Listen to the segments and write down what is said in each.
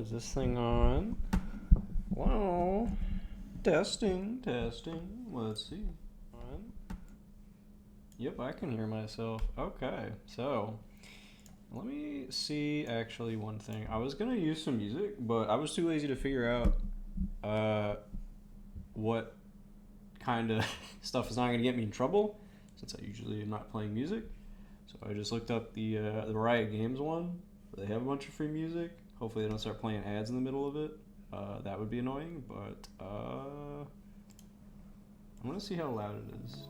Is this thing on? Wow. Testing. Let's see. On. Yep, I can hear myself. Okay, so let me see actually one thing. I was gonna use some music, but I was too lazy to figure out what kind of stuff is not gonna get me in trouble, since I usually am not playing music. So I just looked up the Riot Games one. Where they have a bunch of free music. Hopefully they don't start playing ads in the middle of it. That would be annoying, but I want to see how loud it is.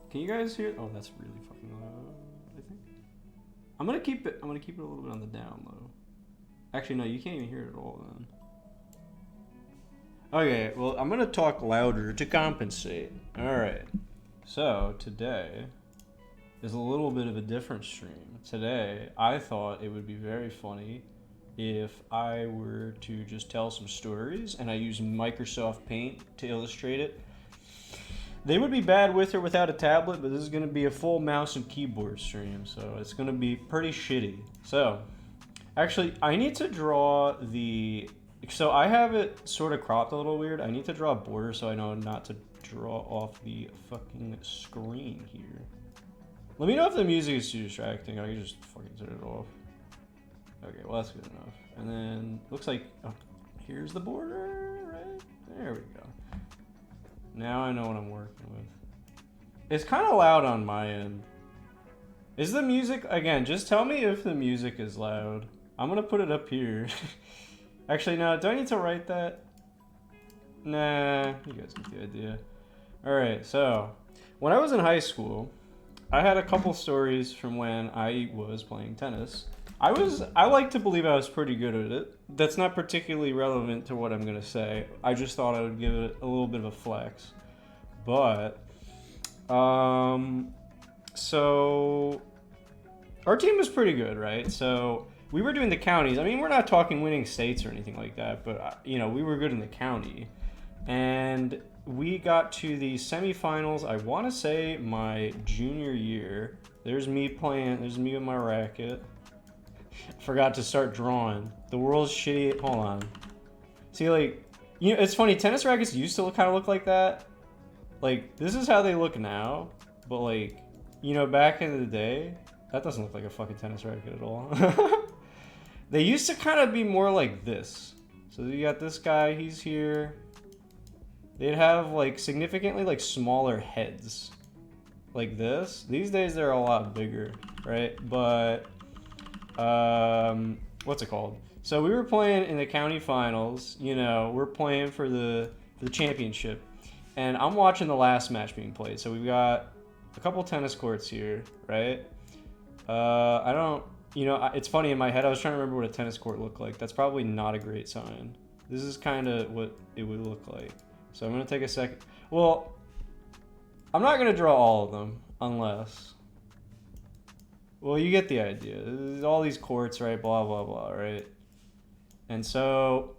Can you guys hear? Oh, that's really fucking loud. I think. I'm gonna keep it a little bit on the down low. Actually, no, you can't even hear it at all then. Okay, well, I'm gonna talk louder to compensate. All right. So today is a little bit of a different stream. Today, I thought it would be very funny if I were to just tell some stories and I use Microsoft Paint to illustrate it. They would be bad with or without a tablet, but this is going to be a full mouse and keyboard stream, so it's going to be pretty shitty. So, actually, I need to draw the... So I have it sort of cropped a little weird. I need to draw a border so I know not to draw off the fucking screen here. Let me know if the music is too distracting. I can just fucking turn it off. Okay, well that's good enough. And then, looks like, oh, here's the border, right? There we go. Now I know what I'm working with. It's kind of loud on my end. Is the music, again, just tell me if the music is loud. I'm gonna put it up here. Actually, no, do I need to write that? Nah, you guys get the idea. Alright, so, when I was in high school, I had a couple stories from when I was playing tennis. I like to believe I was pretty good at it. That's not particularly relevant to what I'm going to say. I just thought I would give it a little bit of a flex. But, so, our team was pretty good, right? So, we were doing the counties. I mean, we're not talking winning states or anything like that, but, you know, we were good in the county. And we got to the semifinals, I want to say my junior year. There's me with my racket. Forgot to start drawing. The world's shitty. Hold on. See, like, you know, it's funny. Tennis rackets used to kind of look like that. Like, this is how they look now. But, like, you know, back in the day, that doesn't look like a fucking tennis racket at all. They used to kind of be more like this. So you got this guy, he's here. They'd have, like, significantly, like, smaller heads. Like this. These days, they're a lot bigger, right? But, what's it called? So we were playing in the county finals. You know, we're playing for the championship. And I'm watching the last match being played. So we've got a couple tennis courts here, right? I don't... You know, it's funny, in my head, I was trying to remember what a tennis court looked like. That's probably not a great sign. This is kind of what it would look like. So I'm going to take a second. Well, I'm not going to draw all of them, unless... Well, you get the idea. There's all these courts, right? Blah, blah, blah, right? And so,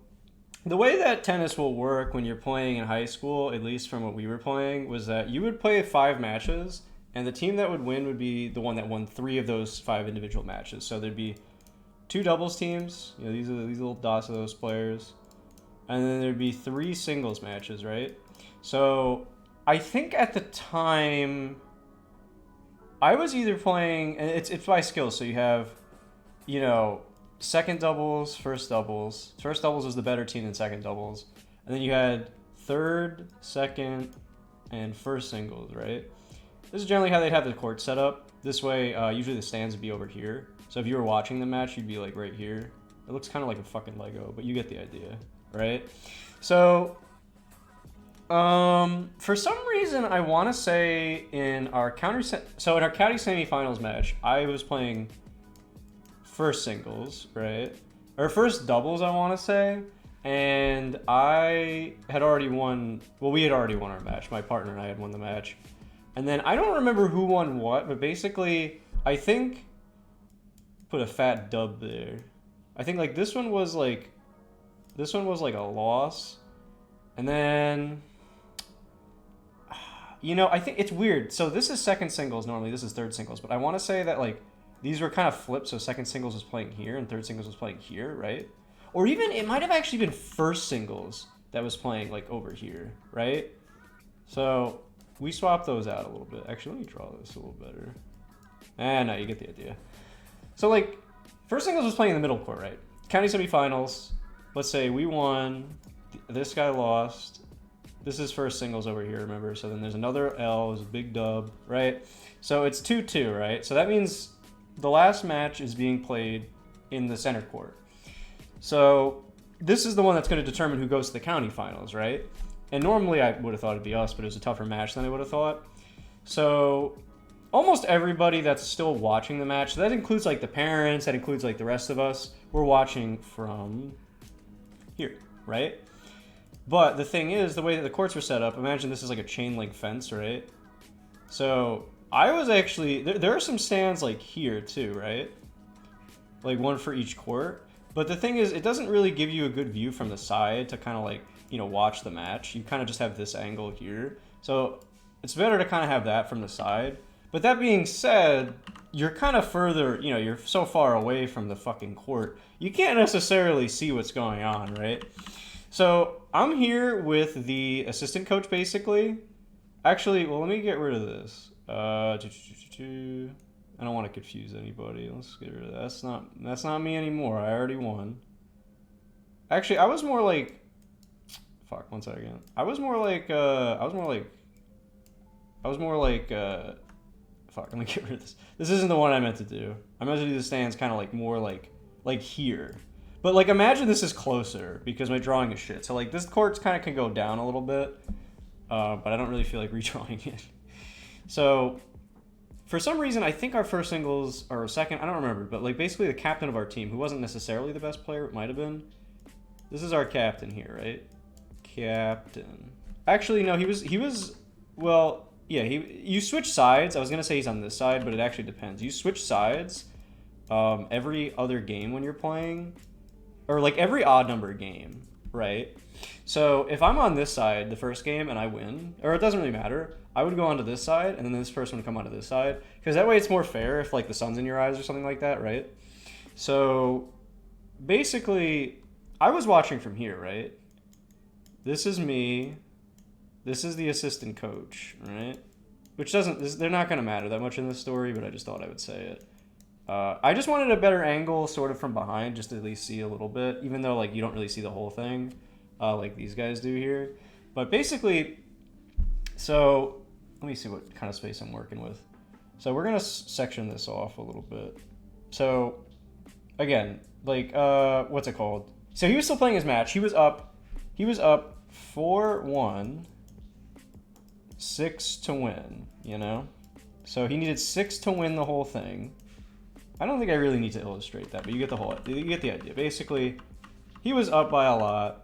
the way that tennis will work when you're playing in high school, at least from what we were playing, was that you would play 5 matches, and the team that would win would be the one that won 3 of those 5 individual matches. So there'd be 2 doubles teams. You know, these are these little dots of those players. And then there'd be 3 singles matches, right? So I think at the time I was either playing, and it's by skills. So you have, you know, second doubles, first doubles. First doubles was the better team than second doubles. And then you had third, second, and first singles, right? This is generally how they'd have the court set up. This way, usually the stands would be over here. So if you were watching the match, you'd be like right here. It looks kind of like a fucking Lego, but you get the idea. Right? So, for some reason, I want to say in our county semifinals match, I was playing first singles, right? Or first doubles, I want to say. And I had already won, well, we had already won our match. My partner and I had won the match. And then I don't remember who won what, but basically, I think, put a fat dub there. I think like this one was like a loss. And then, you know, I think it's weird. So this is second singles normally, this is third singles. But I want to say that like these were kind of flipped. So second singles was playing here and third singles was playing here, right? or even it might have actually been first singles that was playing like over here, right? So we swapped those out a little bit. Actually, let me draw this a little better. No, you get the idea. So like, first singles was playing in the middle court, right? County semifinals. Let's say we won. This guy lost. This is first singles over here, remember? So then there's another L, there's a big dub, right? So it's 2-2, right? So that means the last match is being played in the center court. So this is the one that's going to determine who goes to the county finals, right? And normally I would have thought it'd be us, but it was a tougher match than I would have thought. So almost everybody that's still watching the match, so that includes like the parents, that includes like the rest of us, we're watching from here, right? But the thing is, the way that the courts were set up, imagine this is like a chain link fence, right? So I was actually, there are some stands like here too, right? Like one for each court. But the thing is, it doesn't really give you a good view from the side to kind of like, you know, watch the match. You kind of just have this angle here. So it's better to kind of have that from the side. But that being said, you're kind of further, you know, you're so far away from the fucking court. You can't necessarily see what's going on, right? So I'm here with the assistant coach, basically. Actually, well, let me get rid of this. I don't want to confuse anybody. Let's get rid of that. That's not me anymore. I already won. Actually, I was more like, fuck, one second. Fuck, let me get rid of this. This isn't the one I meant to do. I meant to do the stands kind of like more like here. But like imagine this is closer because my drawing is shit. So like this court kind of can go down a little bit, but I don't really feel like redrawing it. So for some reason, I think our first singles or second, I don't remember, but like basically the captain of our team, who wasn't necessarily the best player, it might have been. This is our captain here, right? Captain. Actually, no, he was, well, yeah, you switch sides. I was going to say he's on this side, but it actually depends. You switch sides every other game when you're playing, or like every odd number game, right? So if I'm on this side the first game and I win, or it doesn't really matter, I would go onto this side and then this person would come onto this side, because that way it's more fair if like the sun's in your eyes or something like that, right? So basically, I was watching from here, right? This is me. This is the assistant coach, right? Which they're not going to matter that much in this story, but I just thought I would say it. I just wanted a better angle sort of from behind, just to at least see a little bit, even though like you don't really see the whole thing like these guys do here. But basically, so let me see what kind of space I'm working with. So we're going to section this off a little bit. So again, like, what's it called? So he was still playing his match. He was up 4-1, 6 to win, you know? So he needed 6 to win the whole thing. I don't think I really need to illustrate that, but you get the idea. Basically, he was up by a lot.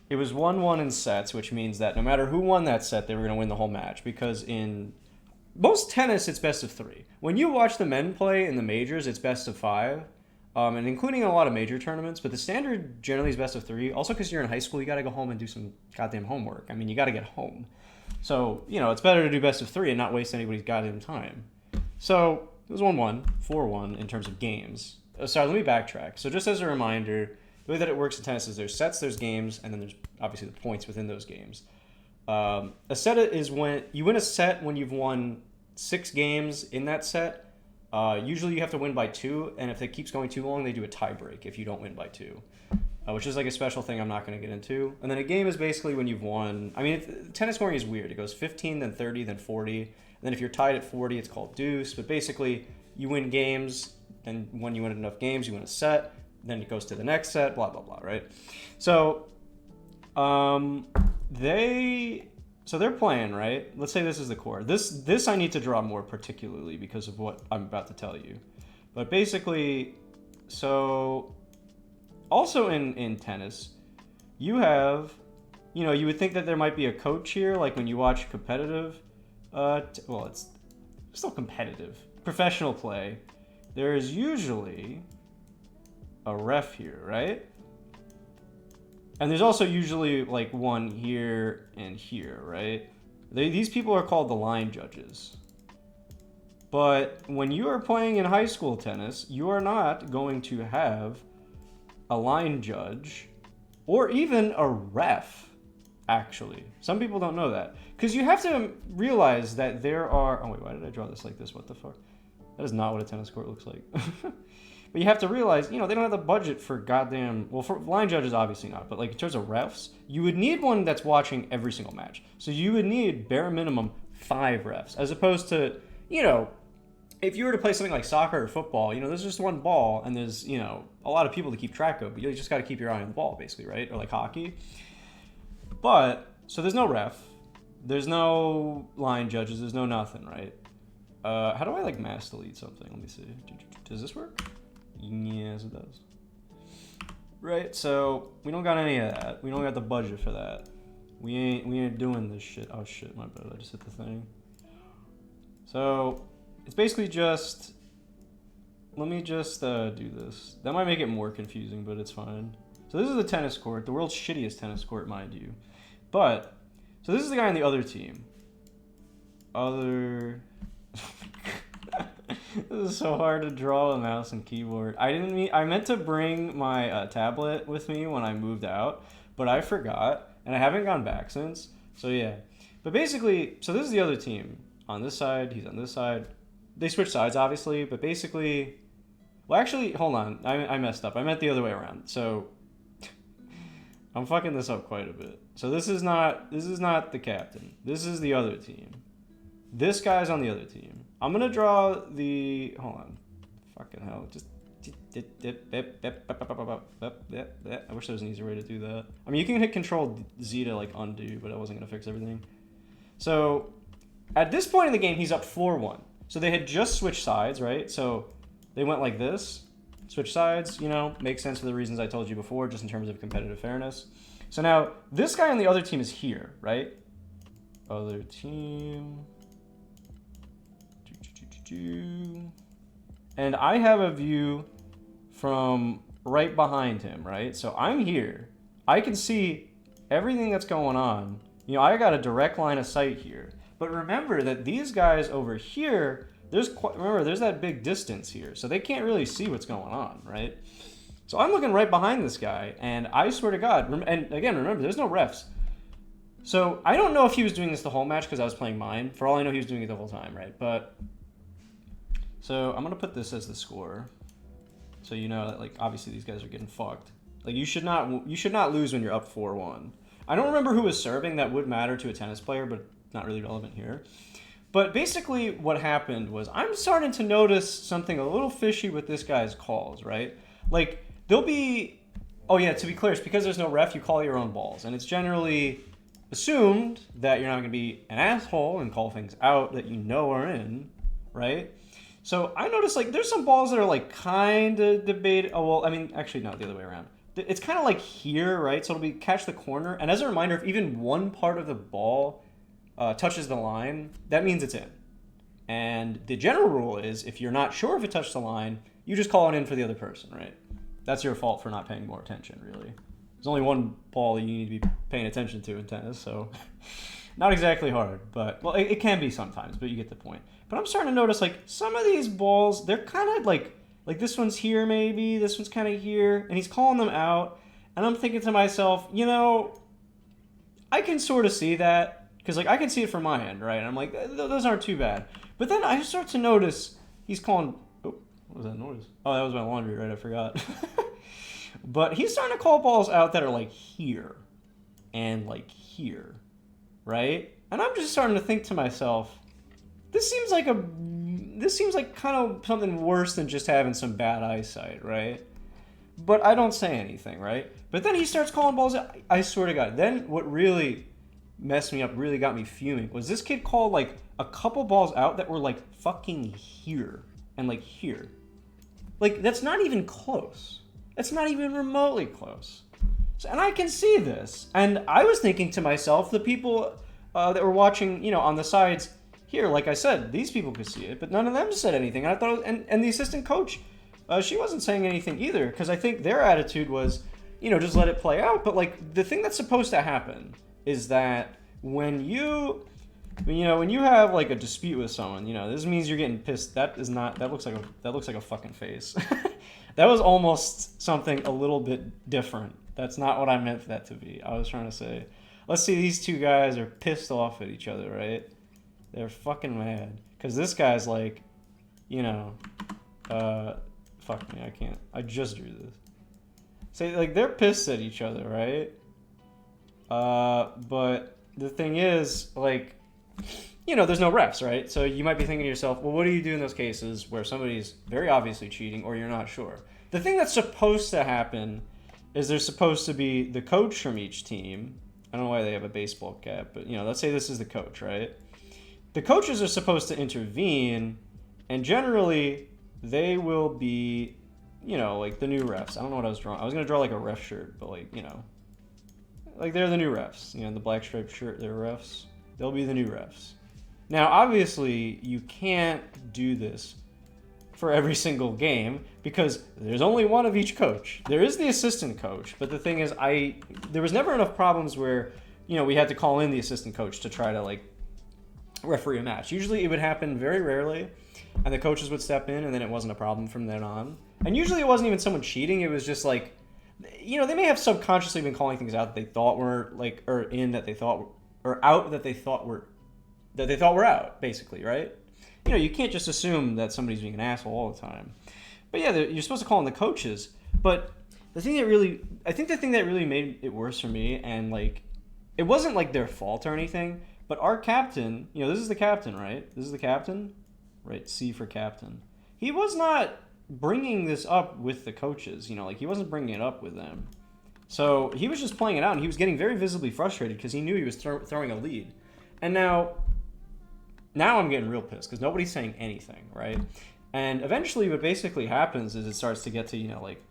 It was 1-1 in sets, which means that no matter who won that set, they were going to win the whole match, because in most tennis, it's best of 3. When you watch the men play in the majors, it's best of 5. And including a lot of major tournaments, but the standard generally is best of 3. Also, because you're in high school, you got to go home and do some goddamn homework. I mean, you got to get home. So, you know, it's better to do best of 3 and not waste anybody's goddamn time. So, it was 1-1, 4-1 in terms of games. Sorry, let me backtrack. So, just as a reminder, the way that it works in tennis is there's sets, there's games, and then there's obviously the points within those games. A set is when you win a set when you've won 6 games in that set. Usually you have to win by 2, and if it keeps going too long, they do a tie break if you don't win by 2, which is like a special thing I'm not going to get into. And then a game is basically when you've won. I mean, tennis scoring is weird. It goes 15, then 30, then 40. And then if you're tied at 40, it's called deuce. But basically, you win games, then when you win enough games, you win a set. Then it goes to the next set, blah, blah, blah, right? So, they're playing, right? Let's say this is the core. This I need to draw more particularly because of what I'm about to tell you. But basically, so also in tennis, you have, you know, you would think that there might be a coach here, like when you watch competitive, well, it's still competitive, professional play. There is usually a ref here, right? And there's also usually like one here and here, right? These people are called the line judges. But when you are playing in high school tennis, you are not going to have a line judge, or even a ref, actually. Some people don't know that. Because you have to realize that there are... Oh, wait, why did I draw this like this? What the fuck? That is not what a tennis court looks like. But you have to realize, you know, they don't have the budget for goddamn... Well, for line judges, obviously not. But, like, in terms of refs, you would need one that's watching every single match. So you would need, bare minimum, 5 refs. As opposed to, you know, if you were to play something like soccer or football, you know, there's just one ball, and there's, you know, a lot of people to keep track of. But you just got to keep your eye on the ball, basically, right? Or, like, hockey. But, so there's no ref. There's no line judges. There's no nothing, right? How do I, like, mass delete something? Let me see. Does this work? Yes, it does. Right, so we don't got any of that. We don't got the budget for that. We ain't doing this shit. Oh shit, my bad. I just hit the thing. So it's basically just... Let me just do this. That might make it more confusing, but it's fine. So this is the tennis court, the world's shittiest tennis court, mind you. But, so this is the guy on the other team. This is so hard to draw a mouse and keyboard. I meant to bring my tablet with me when I moved out, but I forgot, and I haven't gone back since. So yeah. But basically, so this is the other team. On this side, he's on this side. They switch sides, obviously, but basically... Well, actually, hold on. I messed up. I meant the other way around. So, I'm fucking this up quite a bit. So this is not the captain. This is the other team. This guy's on the other team. I'm gonna draw the... Hold on. Fucking hell. Just... I wish there was an easier way to do that. I mean, you can hit Control Z to, like, undo, but I wasn't gonna fix everything. So, at this point in the game, he's up 4-1. So they had just switched sides, right? So they went like this. Switch sides, you know, makes sense for the reasons I told you before, just in terms of competitive fairness. So now, this guy on the other team is here, right? Other team... And I have a view from right behind him, right? So I'm here. I can see everything that's going on. You know, I got a direct line of sight here. But remember that these guys over here, there's that big distance here. So they can't really see what's going on, right? So I'm looking right behind this guy, and I swear to God, and again, remember, there's no refs. So I don't know if he was doing this the whole match because I was playing mine. For all I know, he was doing it the whole time, right? But... So I'm gonna put this as the score, so you know that, like, obviously these guys are getting fucked. Like, you should not lose when you're up 4-1. I don't remember who was serving. That would matter to a tennis player, but not really relevant here. But basically, what happened was I'm starting to notice something a little fishy with this guy's calls, right? Like, there'll be... Oh yeah, to be clear, it's because there's no ref, you call your own balls, and it's generally assumed that you're not gonna be an asshole and call things out that you know are in, right? So I noticed, like, there's some balls that are, like, kind of debated. Oh, well, I mean, actually, no, the other way around. It's kind of like here, right? So it'll be catch the corner. And as a reminder, if even one part of the ball touches the line, that means it's in. And the general rule is, if you're not sure if it touched the line, you just call it in for the other person, right? That's your fault for not paying more attention, really. There's only one ball you need to be paying attention to in tennis, so... Not exactly hard, but... Well, it can be sometimes, but you get the point. But I'm starting to notice, like, some of these balls, they're kind of, like this one's here, maybe. This one's kind of here. And he's calling them out. And I'm thinking to myself, you know, I can sort of see that. Because, like, I can see it from my end, right? And I'm like, those aren't too bad. But then I start to notice he's calling... Oh, what was that noise? Oh, that was my laundry, right? I forgot. But he's starting to call balls out that are, like, here. And, like, here. Right? And I'm just starting to think to myself, this seems like kind of something worse than just having some bad eyesight, right? But I don't say anything, right? But then he starts calling balls out. I swear to God. Then what really messed me up, really got me fuming, was this kid called, like, a couple balls out that were, like, fucking here. And, like, here. Like, that's not even close. That's not even remotely close. So, and I can see this. And I was thinking to myself, the people that were watching, you know, on the sides here, like I said, these people could see it, but none of them said anything. And I thought, and the assistant coach, she wasn't saying anything either, because I think their attitude was, you know, just let it play out. But, like, the thing that's supposed to happen is that when you But, you know, when you have like a dispute with someone, you know, this means you're getting pissed. That is not. That looks like a fucking face. That was almost something a little bit different. That's not what I meant for that to be. I was trying to say, let's see, these two guys are pissed off at each other, right? They're fucking mad because this guy's like, you know, fuck me, I can't. I just drew this. Say like they're pissed at each other, right? But the thing is, like, you know, there's no refs, right? So you might be thinking to yourself, well, what do you do in those cases where somebody's very obviously cheating or you're not sure? The thing that's supposed to happen is there's supposed to be the coach from each team. I don't know why they have a baseball cap, but, you know, let's say this is the coach, right? The coaches are supposed to intervene, and generally they will be, you know, like the new refs. I don't know what I was drawing. I was going to draw like a ref shirt, but like, you know, like they're the new refs. You know, the black striped shirt, they're refs. They'll be the new refs. Now, obviously, you can't do this for every single game because there's only one of each coach. There is the assistant coach, but the thing is, there was never enough problems where, you know, we had to call in the assistant coach to try to, like, referee a match. Usually it would happen very rarely, and the coaches would step in, and then it wasn't a problem from then on. And usually it wasn't even someone cheating. It was just, like, you know, they may have subconsciously been calling things out that they thought were, like, or in that they thought, or out that they thought were out, basically, right? You know, you can't just assume that somebody's being an asshole all the time. But yeah, you're supposed to call in the coaches. But I think the thing that really made it worse for me, and like, it wasn't like their fault or anything, but our captain, you know, this is the captain, right? This is the captain, right? C for captain. He was not bringing this up with the coaches, you know, like he wasn't bringing it up with them. So he was just playing it out, and he was getting very visibly frustrated because he knew he was throwing a lead. And now I'm getting real pissed because nobody's saying anything, right? And eventually what basically happens is it starts to get to, you know, like,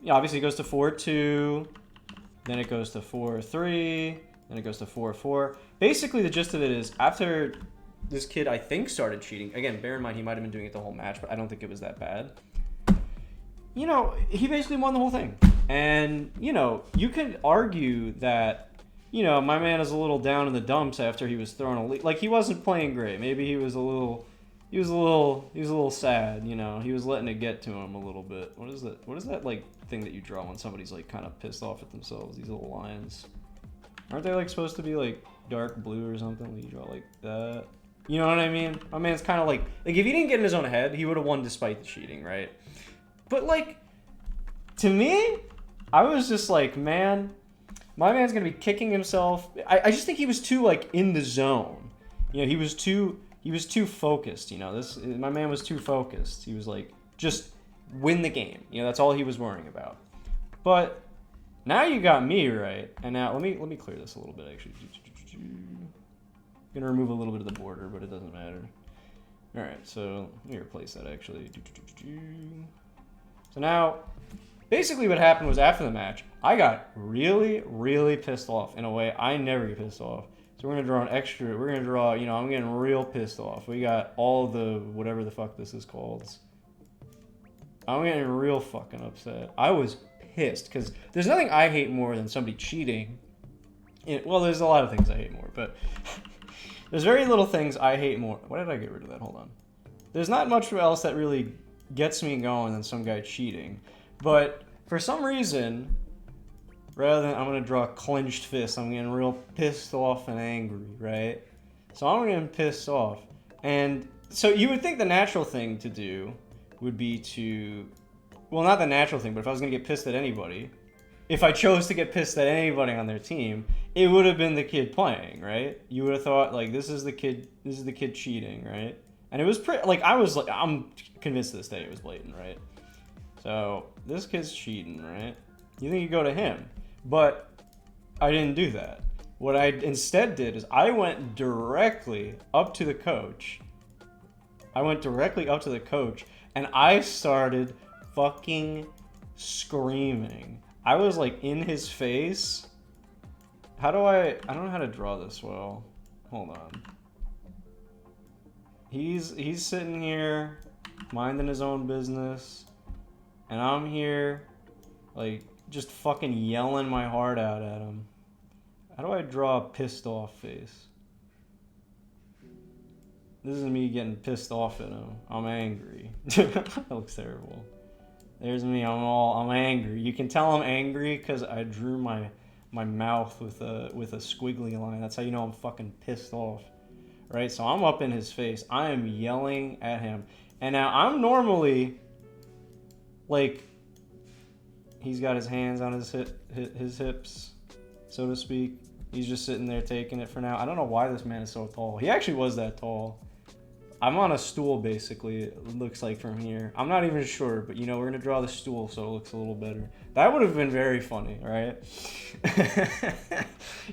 you know, obviously it goes to 4-2, then it goes to 4-3, then it goes to 4-4. Basically the gist of it is after this kid, I think, started cheating, again, bear in mind he might have been doing it the whole match, but I don't think it was that bad. You know, he basically won the whole thing. And, you know, you could argue that, you know, my man is a little down in the dumps after he was thrown a lead. Like, he wasn't playing great. Maybe he was a little sad, you know. He was letting it get to him a little bit. What is that, like, thing that you draw when somebody's, like, kind of pissed off at themselves? These little lines. Aren't they, like, supposed to be, like, dark blue or something? When you draw like that. You know what I mean? My man's kind of like, if he didn't get in his own head, he would have won despite the cheating, right? But, like, to me, I was just like, man, my man's going to be kicking himself. I just think he was too, like, in the zone. You know, he was too focused, you know. My man was too focused. He was like, just win the game. You know, that's all he was worrying about. But now you got me, right? And now let me clear this a little bit, actually. I'm going to remove a little bit of the border, but it doesn't matter. All right, so let me replace that, actually. So now, basically what happened was after the match, I got really, really pissed off in a way I never get pissed off. So we're going to draw an extra, we're going to draw, you know, I'm getting real pissed off. We got all the, whatever the fuck this is called. I'm getting real fucking upset. I was pissed because there's nothing I hate more than somebody cheating. Well, there's a lot of things I hate more, but there's very little things I hate more. Why did I get rid of that? Hold on. There's not much else that really gets me going than some guy cheating. But for some reason, rather than I'm going to draw a clenched fist, I'm getting real pissed off and angry, right? So I'm getting pissed off. And so you would think the natural thing to do would be to, well, not the natural thing, but if I was going to get pissed at anybody, if I chose to get pissed at anybody on their team, it would have been the kid playing, right? You would have thought, like, this is the kid cheating, right? And it was pretty, like, I'm convinced to this day it was blatant, right? So this kid's cheating, right? You think you go to him, but I didn't do that. What I instead did is I went directly up to the coach. And I started fucking screaming. I was like in his face. I don't know how to draw this well. Hold on. He's sitting here minding his own business, and I'm here like just fucking yelling my heart out at him. How do I draw a pissed off face? This is me getting pissed off at him. I'm angry. That looks terrible. There's me. I'm angry. You can tell I'm angry because I drew my mouth with a squiggly line. That's how you know I'm fucking pissed off. Right? So I'm up in his face. I am yelling at him. And now I'm normally like, he's got his hands on his hips, so to speak. He's just sitting there taking it for now. I don't know why this man is so tall. He actually was that tall. I'm on a stool, basically, it looks like from here. I'm not even sure, but, you know, we're going to draw the stool so it looks a little better. That would have been very funny, right?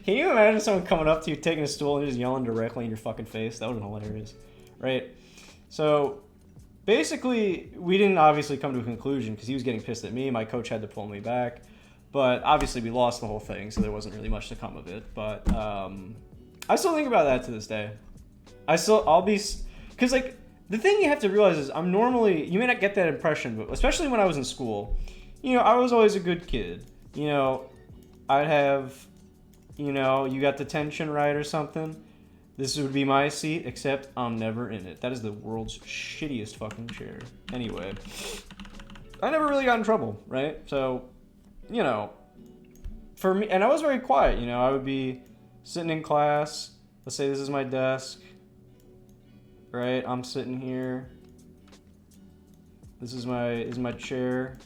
Can you imagine someone coming up to you, taking a stool, and just yelling directly in your fucking face? That would have been hilarious, right? So, basically, we didn't obviously come to a conclusion because he was getting pissed at me. My coach had to pull me back. But, obviously, we lost the whole thing, so there wasn't really much to come of it. But, I still think about that to this day. I'll be... Because, like, the thing you have to realize is I'm normally... You may not get that impression, but especially when I was in school, you know, I was always a good kid. You know, I'd have, you know, you got detention right or something. This would be my seat, except I'm never in it. That is the world's shittiest fucking chair. Anyway, I never really got in trouble, right? So, you know, for me... And I was very quiet, you know. I would be sitting in class. Let's say this is my desk. Right, I'm sitting here. This is my chair.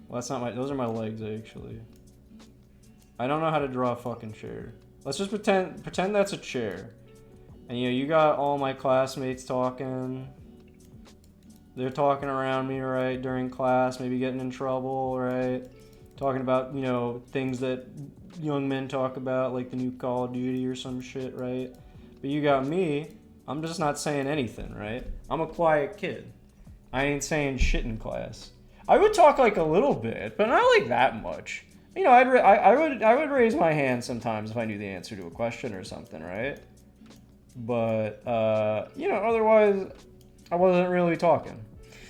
Well, that's not my. Those are my legs, actually. I don't know how to draw a fucking chair. Let's just pretend that's a chair. And you know, you got all my classmates talking. They're talking around me, right, during class, maybe getting in trouble, right? Talking about, you know, things that young men talk about, like the new Call of Duty or some shit, right? But you got me. I'm just not saying anything, right? I'm a quiet kid. I ain't saying shit in class. I would talk like a little bit, but not like that much. You know, I would raise my hand sometimes if I knew the answer to a question or something, right? But you know, otherwise I wasn't really talking.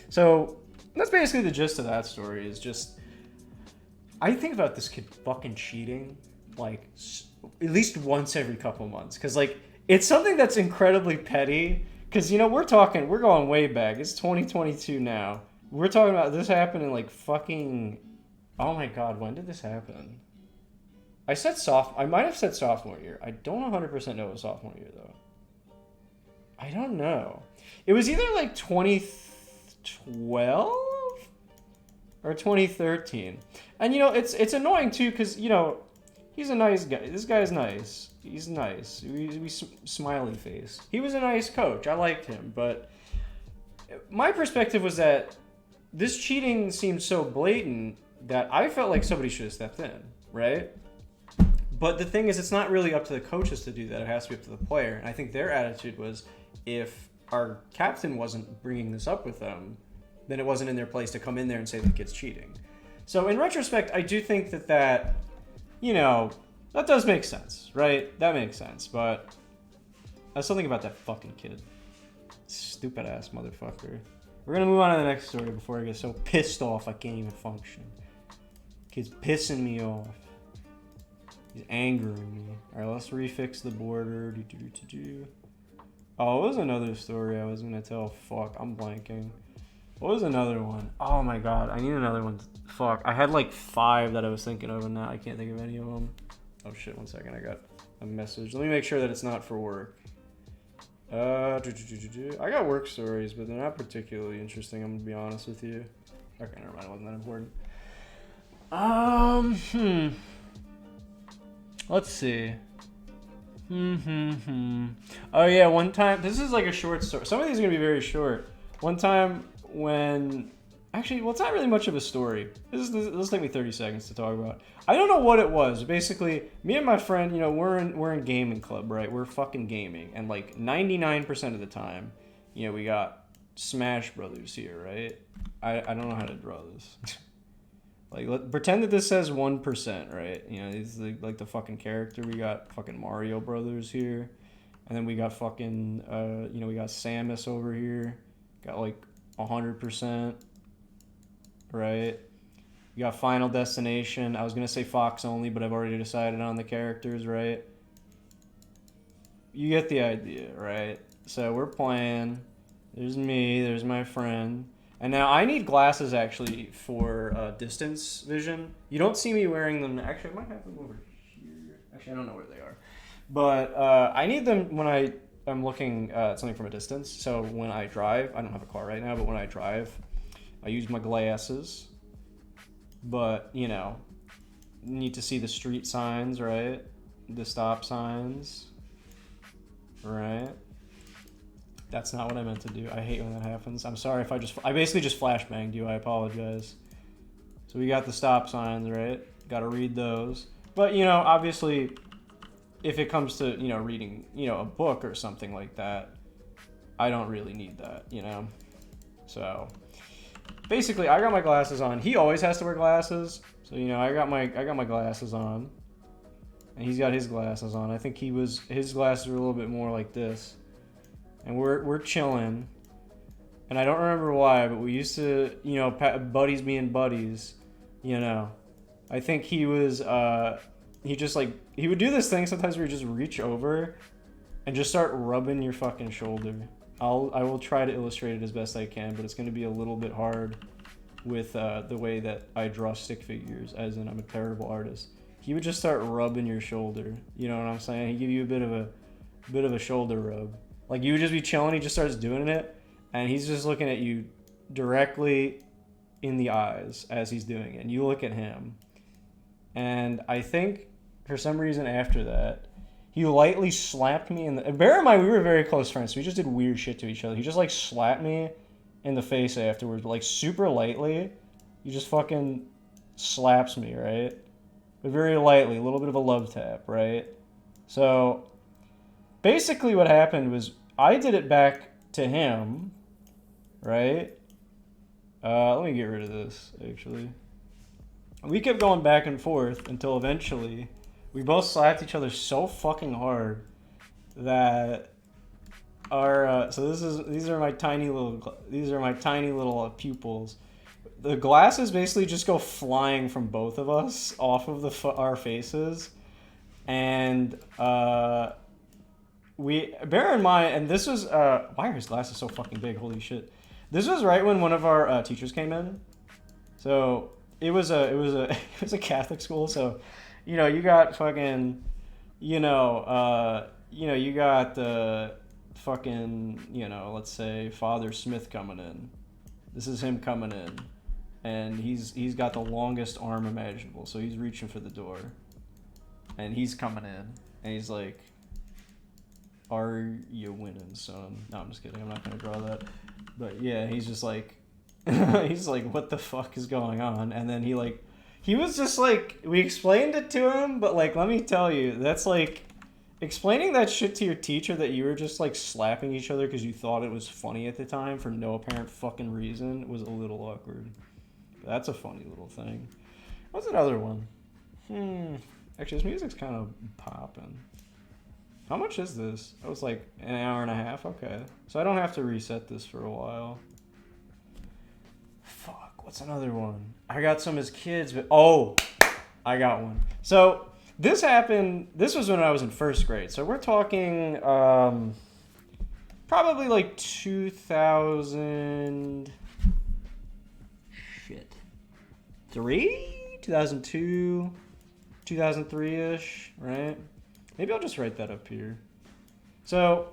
So that's basically the gist of that story. Is just I think about this kid fucking cheating like at least once every couple months, because like. It's something that's incredibly petty, because, you know, we're going way back. It's 2022 now. We're talking about this happened in, like, fucking, oh my god, when did this happen? I might have said sophomore year. I don't 100% know it was sophomore year, though. I don't know. It was either, like, 2012 or 2013. And, you know, it's annoying, too, because, you know, he's a nice guy. This guy's nice. He's nice. We smiley face. He was a nice coach. I liked him. But my perspective was that this cheating seemed so blatant that I felt like somebody should have stepped in, right? But the thing is, it's not really up to the coaches to do that. It has to be up to the player. And I think their attitude was, if our captain wasn't bringing this up with them, then it wasn't in their place to come in there and say the kid's cheating. So in retrospect, I do think that, you know... That does make sense, right? That makes sense, but I was something about that fucking kid. Stupid ass motherfucker. We're gonna move on to the next story before I get so pissed off I can't even function. Kid's pissing me off. He's angering me. Alright, let's refix the border. Oh, what was another story I was gonna tell? Fuck, I'm blanking. What was another one? Oh my god, I need another one. Fuck, I had like 5 that I was thinking of and now I can't think of any of them. Oh shit, one second, I got a message. Let me make sure that it's not for work. I got work stories, but they're not particularly interesting, I'm gonna be honest with you. Okay, never mind, it wasn't that important. Let's see. Oh yeah, one time, this is like a short story. Some of these are gonna be very short. One time when... Actually, well, it's not really much of a story. This will take me 30 seconds to talk about. I don't know what it was. Basically, me and my friend, you know, we're in gaming club, right? We're fucking gaming, and like 99% of the time, you know, we got Smash Brothers here, right? I don't know how to draw this. Like, pretend that this says 1%, right? You know, it's like the fucking character. We got fucking Mario Brothers here, and then we got fucking, you know, we got Samus over here. Got like 100%. Right? You got Final Destination. I was going to say Fox only, but I've already decided on the characters, right? You get the idea, right? So we're playing. There's me. There's my friend. And now I need glasses actually for distance vision. You don't see me wearing them. Actually, I might have them over here. Actually, I don't know where they are. But I need them when I'm looking at something from a distance. So when I drive, I don't have a car right now, but when I drive, I use my glasses. But, you know, need to see the street signs, right? The stop signs, right? That's not what I meant to do. I hate when that happens. I'm sorry if I basically just flashbanged you. I apologize. So we got the stop signs, right? Got to read those. But, you know, obviously, if it comes to, you know, reading, you know, a book or something like that, I don't really need that, you know? So, basically, I got my glasses on. He always has to wear glasses. So, you know, I got my glasses on. And he's got his glasses on. I think his glasses are a little bit more like this. And we're chilling, and I don't remember why, but we used to, you know, buddies being buddies, you know. I think he was, he just like, he would do this thing sometimes where you just reach over and just start rubbing your fucking shoulder. I will try to illustrate it as best I can, but it's going to be a little bit hard with the way that I draw stick figures, as in I'm a terrible artist. He would just start rubbing your shoulder, you know what I'm saying? He'd give you a bit of a shoulder rub. Like, you would just be chilling, he just starts doing it, and he's just looking at you directly in the eyes as he's doing it. And you look at him. And I think, for some reason after that, he lightly slapped me in the... Bear in mind, we were very close friends, so we just did weird shit to each other. He just, like, slapped me in the face afterwards, like, super lightly. He just fucking slaps me, right? But very lightly, a little bit of a love tap, right? So... basically what happened was I did it back to him, right? Let me get rid of this, actually. We kept going back and forth until eventually we both slapped each other so fucking hard that our so these are my tiny little pupils. The glasses basically just go flying from both of us off of our faces, and we bear in mind, and this was why are his glasses so fucking big? Holy shit! This was right when one of our teachers came in, so it was a Catholic school. So, you know, you got fucking, you got the fucking, you know, let's say Father Smith coming in. This is him coming in, and he's got the longest arm imaginable. So he's reaching for the door, and he's coming in, and he's like, "Are you winning, son?" No, I'm just kidding. I'm not gonna draw that. But yeah, he's just like, he's like, "What the fuck is going on?" And then he was just like, we explained it to him, but like, let me tell you, that's like, explaining that shit to your teacher that you were just like slapping each other because you thought it was funny at the time for no apparent fucking reason was a little awkward. But that's a funny little thing. What's another one? Actually, this music's kind of popping. How much is this? Oh, it's like an hour and a half? Okay. So I don't have to reset this for a while. Fuck, what's another one? I got some as kids, but... oh! I got one. So, this happened... this was when I was in first grade. So we're talking... probably like 2000... shit. 2002? 2003-ish, right? Maybe I'll just write that up here. So,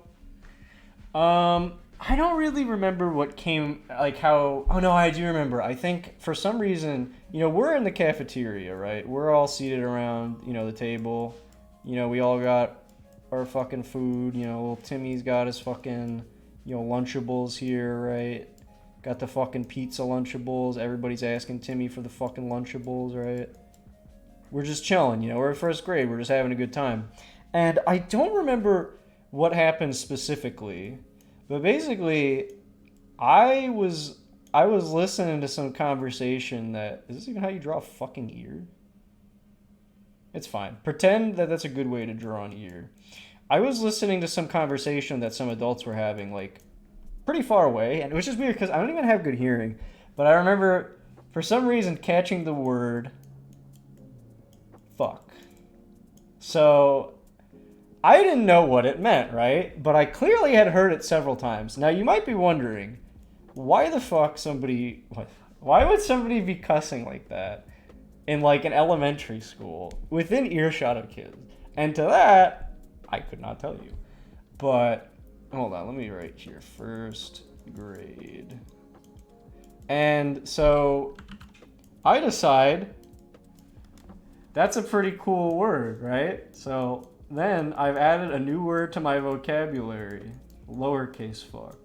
I don't really remember what came, like how, oh no, I do remember. I think for some reason, you know, we're in the cafeteria, right? We're all seated around, you know, the table. You know, we all got our fucking food. You know, little Timmy's got his fucking, you know, Lunchables here, right? Got the fucking pizza Lunchables. Everybody's asking Timmy for the fucking Lunchables, right? We're just chilling, you know, we're in first grade. We're just having a good time. And I don't remember what happened specifically, but basically, I was listening to some conversation that... is this even how you draw a fucking ear? It's fine. Pretend that that's a good way to draw an ear. I was listening to some conversation that some adults were having, like, pretty far away, and which is weird because I don't even have good hearing. But I remember, for some reason, catching the word fuck. So... I didn't know what it meant, right? But I clearly had heard it several times. Now you might be wondering, why the fuck why would somebody be cussing like that in like an elementary school within earshot of kids? And to that, I could not tell you. But hold on, let me write here. First grade. And so I decide that's a pretty cool word, right? So then I've added a new word to my vocabulary, lowercase fuck,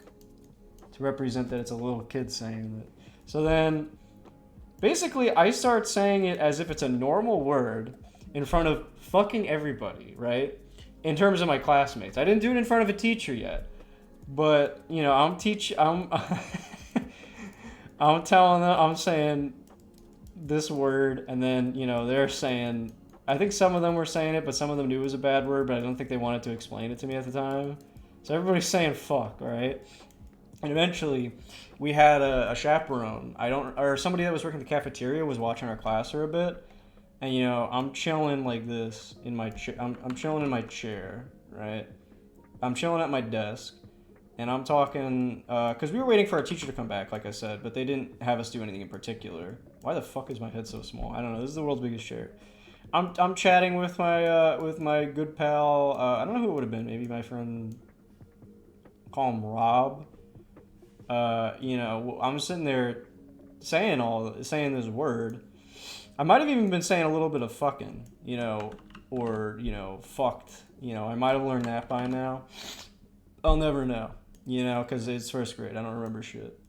to represent that it's a little kid saying it. So then basically I start saying it as if it's a normal word in front of fucking everybody, right? In terms of my classmates. I didn't do it in front of a teacher yet. But, you know, I'm I'm telling them, I'm saying this word, and then, you know, they're saying, I think some of them were saying it, but some of them knew it was a bad word, but I don't think they wanted to explain it to me at the time. So everybody's saying fuck, right? And eventually, we had a chaperone. Or somebody that was working in the cafeteria was watching our class for a bit, and you know, I'm chilling like this in my I'm chilling in my chair, right? I'm chilling at my desk, and I'm talking because we were waiting for our teacher to come back, like I said, but they didn't have us do anything in particular. Why the fuck is my head so small? I don't know. This is the world's biggest chair. I'm chatting with my good pal. I don't know who it would have been. Maybe my friend. Call him Rob. You know, I'm sitting there saying this word. I might have even been saying a little bit of fucking, you know, or, you know, fucked. You know, I might have learned that by now. I'll never know, you know, because it's first grade. I don't remember shit.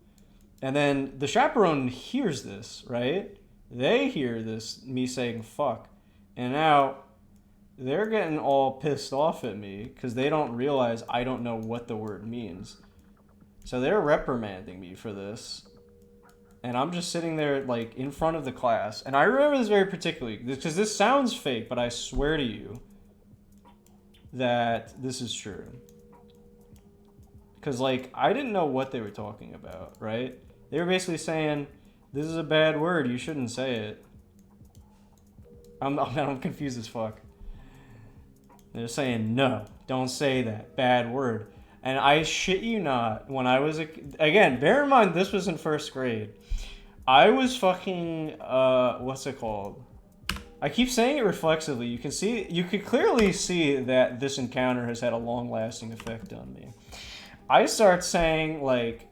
And then the chaperone hears this, right? They hear this, me saying fuck. And now they're getting all pissed off at me because they don't realize I don't know what the word means. So they're reprimanding me for this. And I'm just sitting there, like, in front of the class. And I remember this very particularly, because this sounds fake, but I swear to you that this is true. Because, like, I didn't know what they were talking about, right? They were basically saying, this is a bad word, you shouldn't say it. I'm confused as fuck. They're saying, no, don't say that, bad word. And I shit you not, when I was again, bear in mind, this was in first grade. I was fucking, what's it called? I keep saying it reflexively. You could clearly see that this encounter has had a long-lasting effect on me. I start saying, like,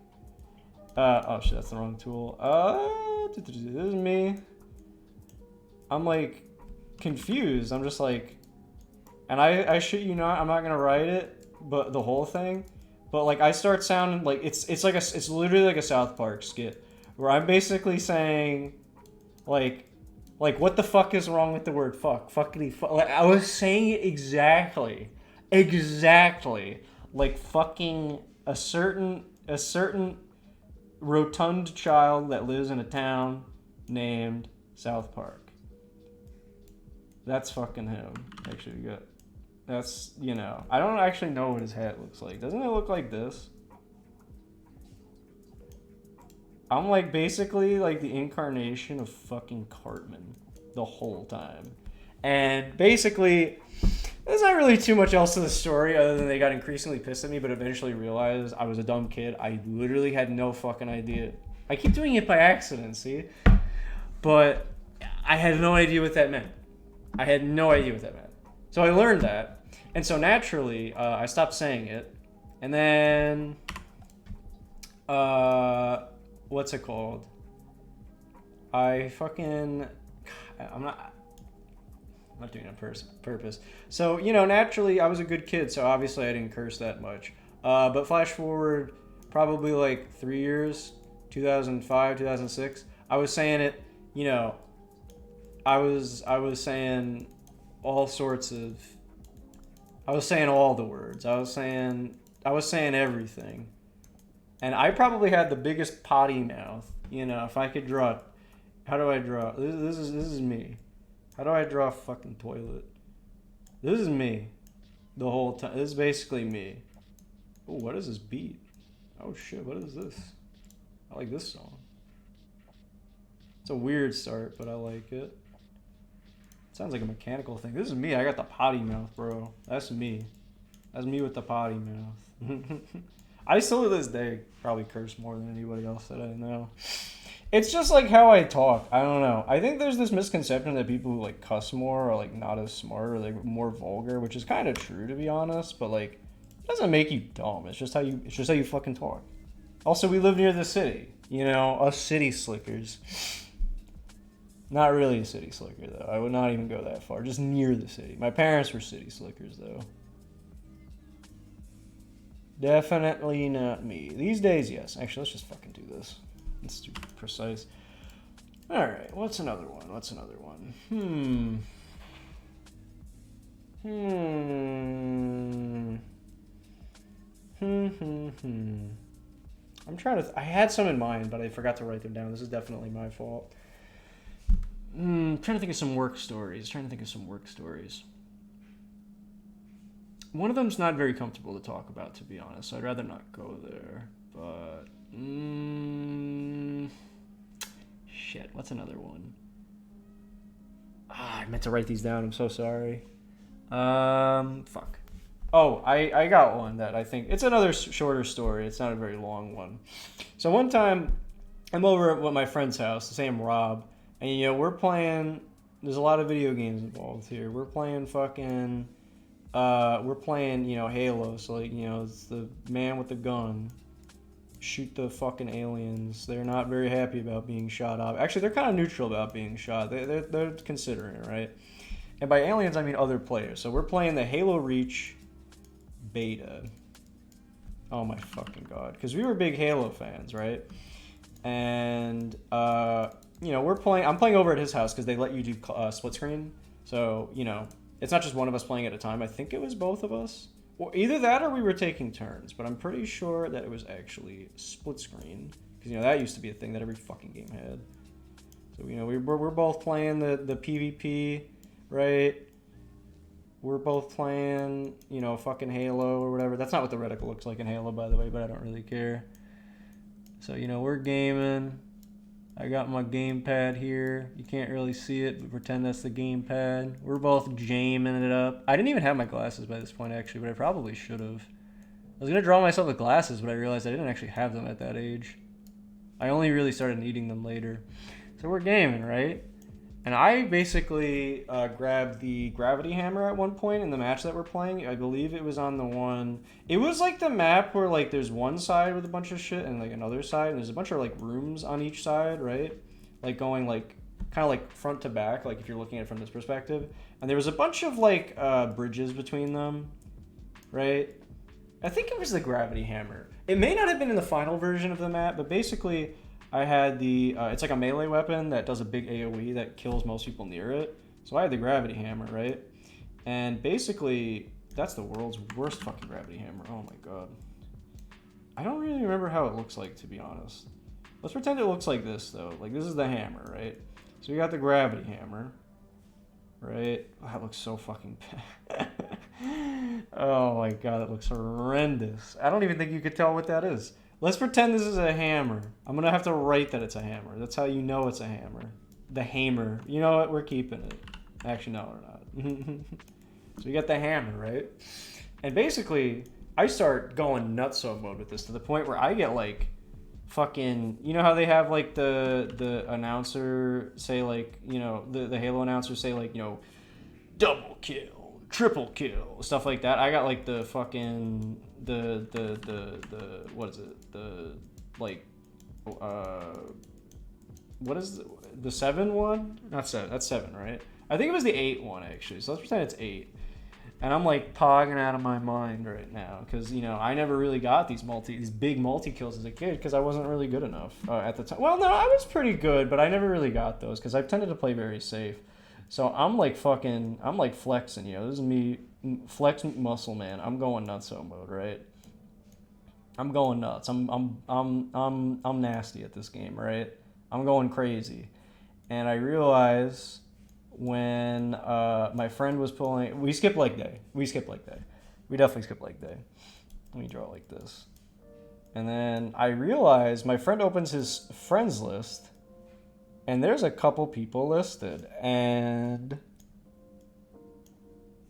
oh shit, that's the wrong tool. This is me. I'm, like, confused. I'm just like, and I shit you not, I'm not gonna write it, but the whole thing. But, like, I start sounding like, it's literally like a South Park skit. Where I'm basically saying, like, what the fuck is wrong with the word fuck? Fuckity fuck. Like, I was saying it exactly, like fucking a certain rotund child that lives in a town named South Park. That's fucking him. Actually, that's, you know, I don't actually know what his hat looks like. Doesn't it look like this? I'm like basically like the incarnation of fucking Cartman the whole time. And basically, there's not really too much else to the story other than they got increasingly pissed at me, but eventually realized I was a dumb kid. I literally had no fucking idea. I keep doing it by accident, see? But I had no idea what that meant. So I learned that. And so naturally, I stopped saying it. And then, what's it called? I'm not doing it on purpose. So, you know, naturally, I was a good kid, so obviously I didn't curse that much. But flash forward probably like 3 years, 2005, 2006, I was saying it, you know, I was saying all sorts of, I was saying all the words. I was saying everything. And I probably had the biggest potty mouth. You know, if I could draw, how do I draw? This is me. How do I draw a fucking toilet? This is me. The whole time. This is basically me. Oh, what is this beat? Oh shit, what is this? I like this song. It's a weird start, but I like it. Sounds like a mechanical thing. This is me. I got the potty mouth, bro. That's me. That's me with the potty mouth. I still to this day probably curse more than anybody else that I know. It's just like how I talk. I don't know. I think there's this misconception that people who like cuss more are like not as smart or like more vulgar, which is kind of true to be honest. But like, it doesn't make you dumb. It's just how you fucking talk. Also, we live near the city. You know, us city slickers. Not really a city slicker though. I would not even go that far. Just near the city. My parents were city slickers though. Definitely not me. These days, yes. Actually, let's just fucking do this. It's too precise. Alright, what's another one? I'm trying to... I had some in mind, but I forgot to write them down. This is definitely my fault. Trying to think of some work stories. One of them's not very comfortable to talk about, to be honest, so I'd rather not go there. But... shit, what's another one? I meant to write these down. I'm so sorry. Fuck. Oh, I got one that I think... It's another shorter story. It's not a very long one. So one time, I'm over at my friend's house, his name Rob, and, you know, we're playing... There's a lot of video games involved here. We're playing fucking... you know, Halo. So, like, you know, it's the man with the gun. Shoot the fucking aliens. They're not very happy about being shot off. Actually, they're kind of neutral about being shot. They're considering it, right? And by aliens, I mean other players. So we're playing the Halo Reach beta. Oh my fucking god. Because we were big Halo fans, right? And, you know, I'm playing over at his house because they let you do split screen. So, you know, it's not just one of us playing at a time. I think it was both of us. Well, either that or we were taking turns, but I'm pretty sure that it was actually split screen. Because, you know, that used to be a thing that every fucking game had. So, you know, we're both playing the PvP, right? We're both playing, you know, fucking Halo or whatever. That's not what the reticle looks like in Halo, by the way, but I don't really care. So, you know, we're gaming. I got my gamepad here. You can't really see it, but pretend that's the gamepad. We're both jamming it up. I didn't even have my glasses by this point, actually, but I probably should have. I was going to draw myself with glasses, but I realized I didn't actually have them at that age. I only really started needing them later. So we're gaming, right? And I basically grabbed the gravity hammer at one point in the match that we're playing. I believe it was on the one... It was like the map where like there's one side with a bunch of shit and like another side. And there's a bunch of like rooms on each side, right? Like going like kind of like front to back, like if you're looking at it from this perspective. And there was a bunch of like bridges between them, right? I think it was the gravity hammer. It may not have been in the final version of the map, but basically... I had the, it's like a melee weapon that does a big AoE that kills most people near it. So I had the gravity hammer, right? And basically, that's the world's worst fucking gravity hammer. Oh my god. I don't really remember how it looks like, to be honest. Let's pretend it looks like this, though. Like, this is the hammer, right? So we got the gravity hammer, right? Oh, that looks so fucking bad. Oh my god, that looks horrendous. I don't even think you could tell what that is. Let's pretend this is a hammer. I'm going to have to write that it's a hammer. That's how you know it's a hammer. The hammer. You know what? We're keeping it. Actually, no, we're not. So we got the hammer, right? And basically, I start going nutso mode with this to the point where I get like fucking... You know how they have like the announcer say like, you know, the Halo announcer say like, you know, double kill, triple kill, stuff like that. I got like the fucking... The what is it? The like what is the 7 one? Not 7. That's 7, right? I think it was the 8 one actually. So let's pretend it's 8. And I'm like pogging out of my mind right now because, you know, I never really got these big multi kills as a kid because I wasn't really good enough at the time. Well, no, I was pretty good, but I never really got those because I've tended to play very safe. So I'm like flexing, you know. This is me, flex muscle man. I'm going nutso mode, right? I'm going nuts. I'm nasty at this game, right? I'm going crazy, and I realize when my friend was pulling, we skipped leg day. We definitely skipped leg day. Let me draw it like this, and then I realize my friend opens his friends list. And there's a couple people listed, and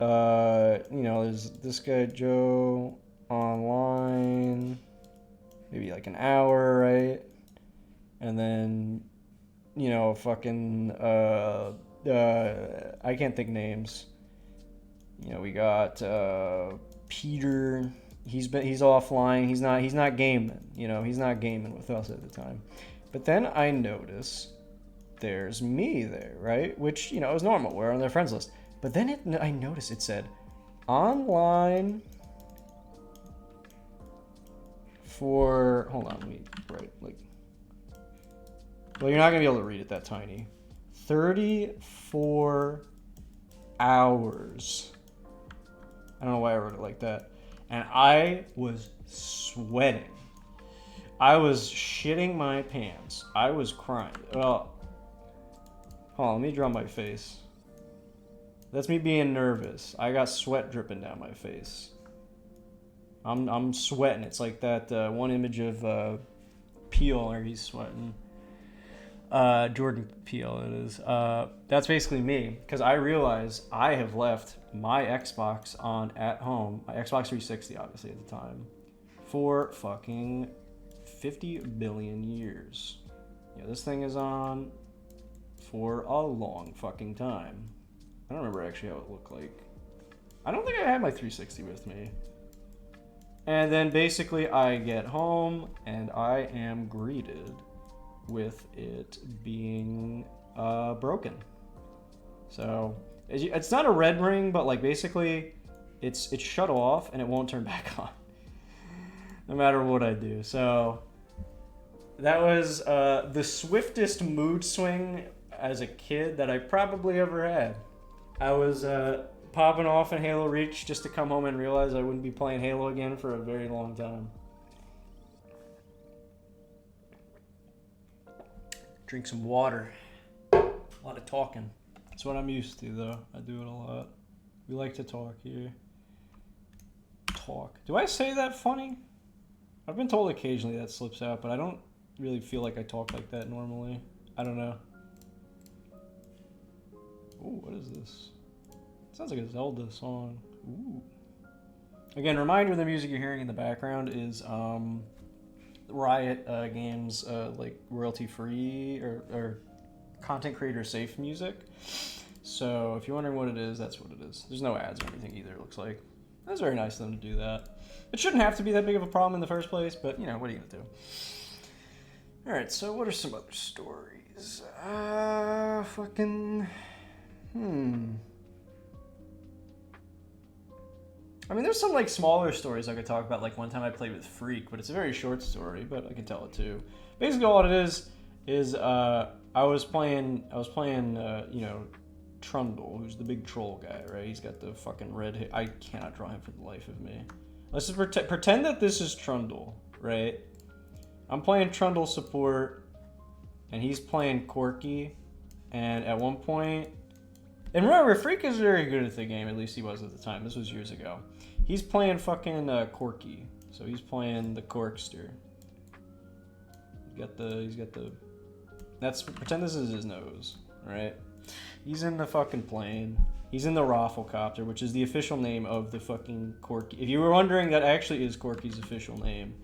You know, there's this guy Joe online, maybe like an hour, right? And then, you know, fucking I can't think names. You know, we got Peter. He's offline. He's not gaming. You know, he's not gaming with us at the time. But then I notice there's me there, right? Which, you know, is normal. We're on their friends list. But then I noticed it said online for, hold on, let me write, like, well, you're not gonna be able to read it that tiny. 34 hours. I don't know why I wrote it like that. And I was sweating. I was shitting my pants. I was crying. Well, hold on, let me draw my face. That's me being nervous. I got sweat dripping down my face. I'm sweating. It's like that one image of Peele where he's sweating. Jordan Peele, it is. That's basically me, because I realize I have left my Xbox on at home, my Xbox 360, obviously at the time, for fucking 50 billion years. Yeah, this thing is on for a long fucking time. I don't remember actually how it looked like. I don't think I had my 360 with me. And then basically I get home and I am greeted with it being broken. So it's not a red ring, but like basically it's shut off and it won't turn back on no matter what I do. So that was the swiftest mood swing as a kid that I probably ever had. I was popping off in Halo Reach just to come home and realize I wouldn't be playing Halo again for a very long time. Drink some water. A lot of talking. That's what I'm used to, though. I do it a lot. We like to talk here. Talk. Do I say that funny? I've been told occasionally that slips out, but I don't really feel like I talk like that normally. I don't know. Ooh, what is this? Sounds like a Zelda song. Ooh. Again, reminder, the music you're hearing in the background is Riot Games, like royalty-free or content creator safe music. So if you're wondering what it is, that's what it is. There's no ads or anything either, it looks like. That's very nice of them to do that. It shouldn't have to be that big of a problem in the first place, but, you know, what are you going to do? Alright, so what are some other stories? I mean, there's some, like, smaller stories I could talk about. Like, one time I played with Freak, but it's a very short story, but I can tell it, too. Basically, all it is I was playing, you know, Trundle, who's the big troll guy, right? He's got the fucking red hair. I cannot draw him for the life of me. Let's just pretend that this is Trundle, right? I'm playing Trundle support, and he's playing Corky, and at one point... And remember, Freak is very good at the game, at least he was at the time. This was years ago. He's playing fucking Corky, so he's playing the Corkster. He's got the... Pretend this is his nose, right? He's in the fucking plane. He's in the Rafflecopter, which is the official name of the fucking Corky. If you were wondering, that actually is Corky's official name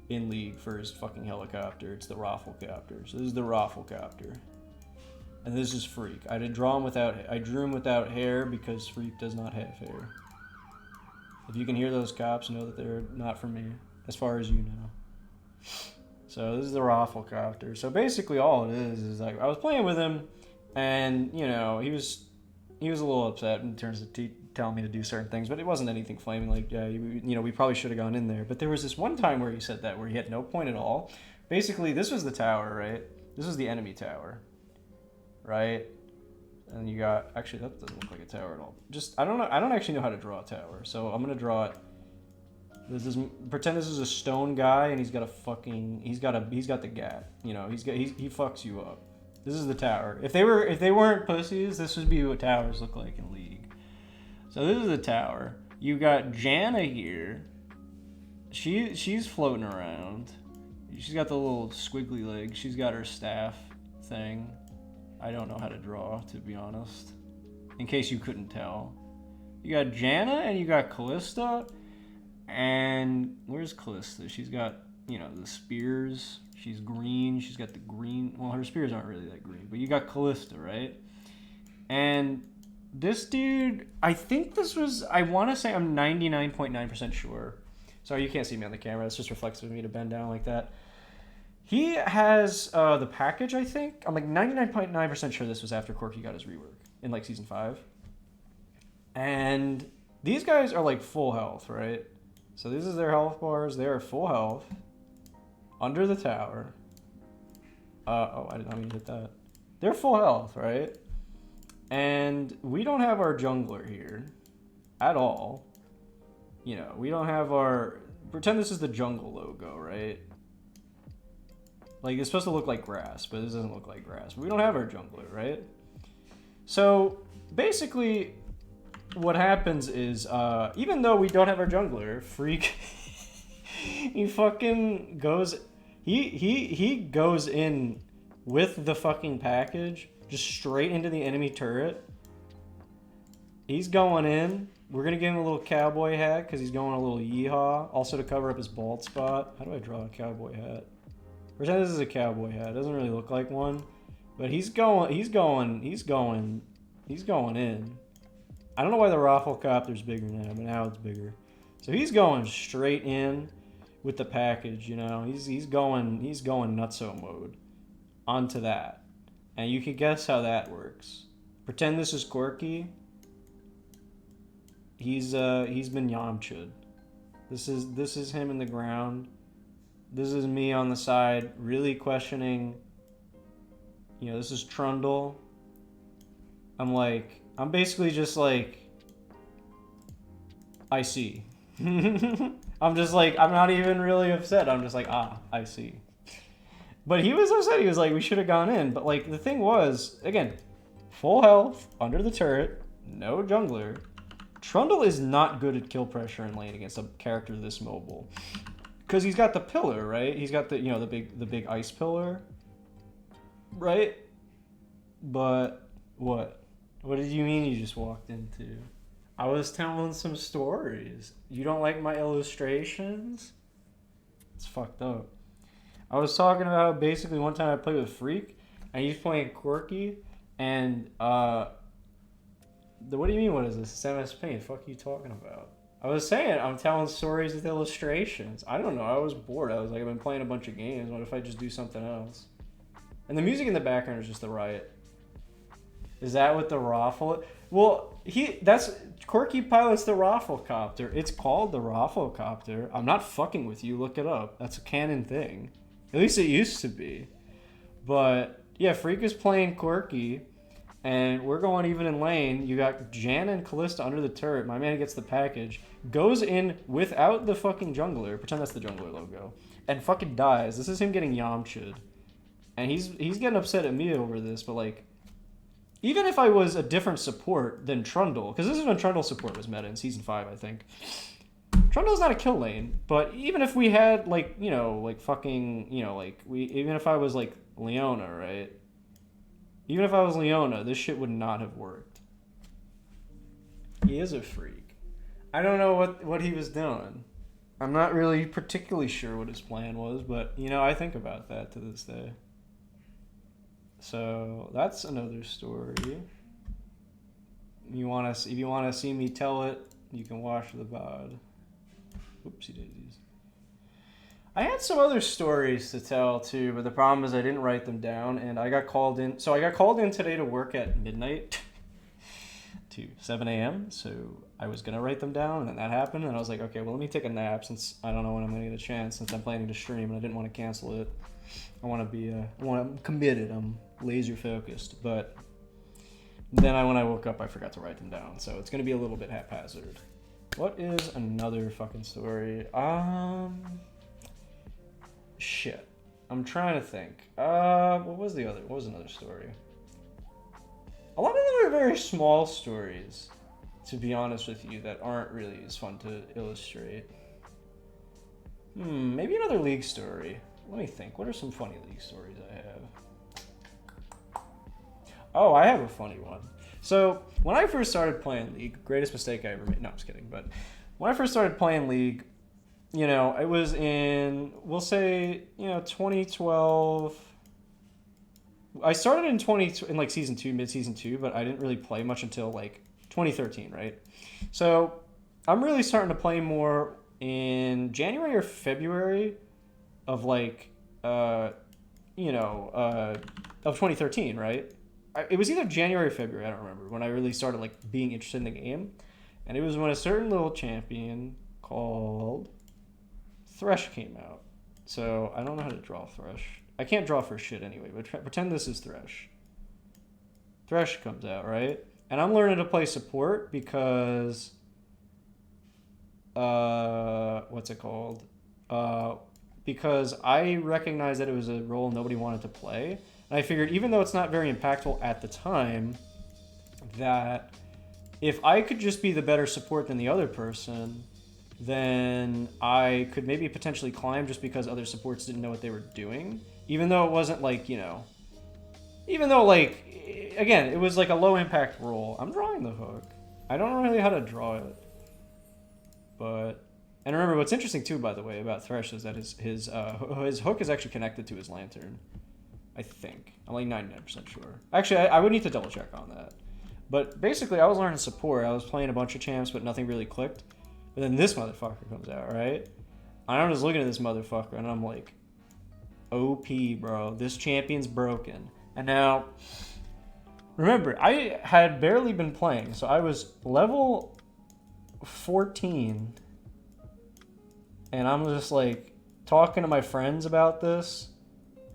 in League for his fucking helicopter. It's the Rafflecopter. So this is the Rafflecopter. And this is Freak. I drew him without hair because Freak does not have hair. If you can hear those cops, know that they're not for me, as far as you know. So this is the Rafflecopter. So basically all it is like, I was playing with him, and, you know, he was a little upset in terms of telling me to do certain things, but it wasn't anything flaming like, yeah, you know, we probably should have gone in there. But there was this one time where he said that, where he had no point at all. Basically, this was the tower, right? This was the enemy tower, right? And you got, actually, that doesn't look like a tower at all. I don't actually know how to draw a tower, so I'm gonna draw it. Pretend this is a stone guy, and he's got the gap. You know, he fucks you up. This is the tower. If they weren't pussies, this would be what towers look like in League. So this is the tower. You got Jana here. She's floating around. She's got the little squiggly legs. She's got her staff thing. I don't know how to draw, to be honest. In case you couldn't tell. You got Janna and you got Callista. And where's Callista? She's got, you know, the spears. She's green. She's got the green. Well, her spears aren't really that green. But you got Callista, right? And this dude, I think this was, I want to say I'm 99.9% sure. Sorry, you can't see me on the camera. It's just reflexive of me to bend down like that. He has the package, I think. I'm like 99.9% sure this was after Corky got his rework in like season 5. And these guys are like full health, right? So this is their health bars. They are full health. Under the tower. Oh, I did not mean to hit that. They're full health, right? And we don't have our jungler here at all. You know, we don't have our... Pretend this is the jungle logo, right? Like, it's supposed to look like grass, but this doesn't look like grass. We don't have our jungler, right? So, basically, what happens is, even though we don't have our jungler, Freak... he fucking goes... He goes in with the fucking package... just straight into the enemy turret. He's going in. We're going to give him a little cowboy hat because he's going a little yeehaw. Also to cover up his bald spot. How do I draw a cowboy hat? Pretend this is a cowboy hat. It doesn't really look like one. But he's going in. I don't know why the Rafflecopter's bigger now, but now it's bigger. So he's going straight in with the package, you know. He's going nutso mode onto that. And you can guess how that works. Pretend this is Corky. He's been Yamcha'd. This is him in the ground. This is me on the side, really questioning. You know, this is Trundle. I'm basically just like, I see. I'm just like, I'm not even really upset. I'm just like, I see. But he was upset. He was like, we should have gone in. But, like, the thing was, again, full health, under the turret, no jungler. Trundle is not good at kill pressure in lane against a character this mobile. Because he's got the pillar, right? He's got the, you know, the big ice pillar. Right? But, what? What did you mean you just walked into? I was telling some stories. You don't like my illustrations? It's fucked up. I was talking about basically one time I played with Freak, and he's playing Quirky, and what do you mean? What is this? It's MSPaint. Fuck you talking about? I was saying I'm telling stories with illustrations. I don't know. I was bored. I was like, I've been playing a bunch of games. What if I just do something else? And the music in the background is just the riot. Is that what the raffle? Well, that's Quirky pilots the Rafflecopter. It's called the Rafflecopter. I'm not fucking with you. Look it up. That's a canon thing. At least it used to be. But yeah, Freak is playing Quirky, and we're going even in lane. You got Jan and Callista under the turret. My man gets the package, goes in without the fucking jungler. Pretend that's the jungler logo, and fucking dies. This is him getting Yamcha'd, and he's getting upset at me over this. But like, even if I was a different support than Trundle, because this is when Trundle support was meta in season 5, I think. Trundle's not a kill lane, but even if we had, like, you know, like fucking, you know, like, even if I was, like, Leona, right? Even if I was Leona, this shit would not have worked. He is a freak. I don't know what he was doing. I'm not really particularly sure what his plan was, but, you know, I think about that to this day. So, that's another story. If you want to see me tell it, you can watch the VOD. Oopsie daisies. I had some other stories to tell too, but the problem is I didn't write them down, and I got called in. So I got called in today to work at midnight to 7 a.m. So I was gonna write them down, and then that happened, and I was like, okay, well, let me take a nap since I don't know when I'm gonna get a chance, since I'm planning to stream, and I didn't want to cancel it. I'm committed. I'm laser focused, but then when I woke up, I forgot to write them down, so it's gonna be a little bit haphazard. What is another fucking story? Shit. I'm trying to think. What was another story? A lot of them are very small stories, to be honest with you, that aren't really as fun to illustrate. Maybe another League story. Let me think. What are some funny League stories I have? Oh, I have a funny one. So when I first started playing League, greatest mistake I ever made. No, I'm just kidding. But when I first started playing League, you know, it was in, we'll say, you know, 2012. I started in like season 2, mid-season 2, but I didn't really play much until like 2013, right? So I'm really starting to play more in January or February of like, you know, of 2013, right? It was either January or February, I don't remember, when I really started like being interested in the game. And it was when a certain little champion called Thresh came out. So I don't know how to draw Thresh. I can't draw for shit anyway, but pretend this is Thresh. Thresh comes out, right? And I'm learning to play support because, what's it called? Because I recognized that it was a role nobody wanted to play. And I figured, even though it's not very impactful at the time, that if I could just be the better support than the other person, then I could maybe potentially climb just because other supports didn't know what they were doing. Even though it wasn't like, you know, even though like, again, it was like a low impact role. I'm drawing the hook. I don't know really how to draw it. But, and remember what's interesting too, by the way, about Thresh is that his hook is actually connected to his lantern. I think. I'm like 99% sure. Actually, I would need to double check on that. But basically, I was learning support. I was playing a bunch of champs, but nothing really clicked. But then this motherfucker comes out, right? And I'm just looking at this motherfucker, and I'm like, OP, bro. This champion's broken. And now, remember, I had barely been playing, so I was level 14. And I'm just like talking to my friends about this.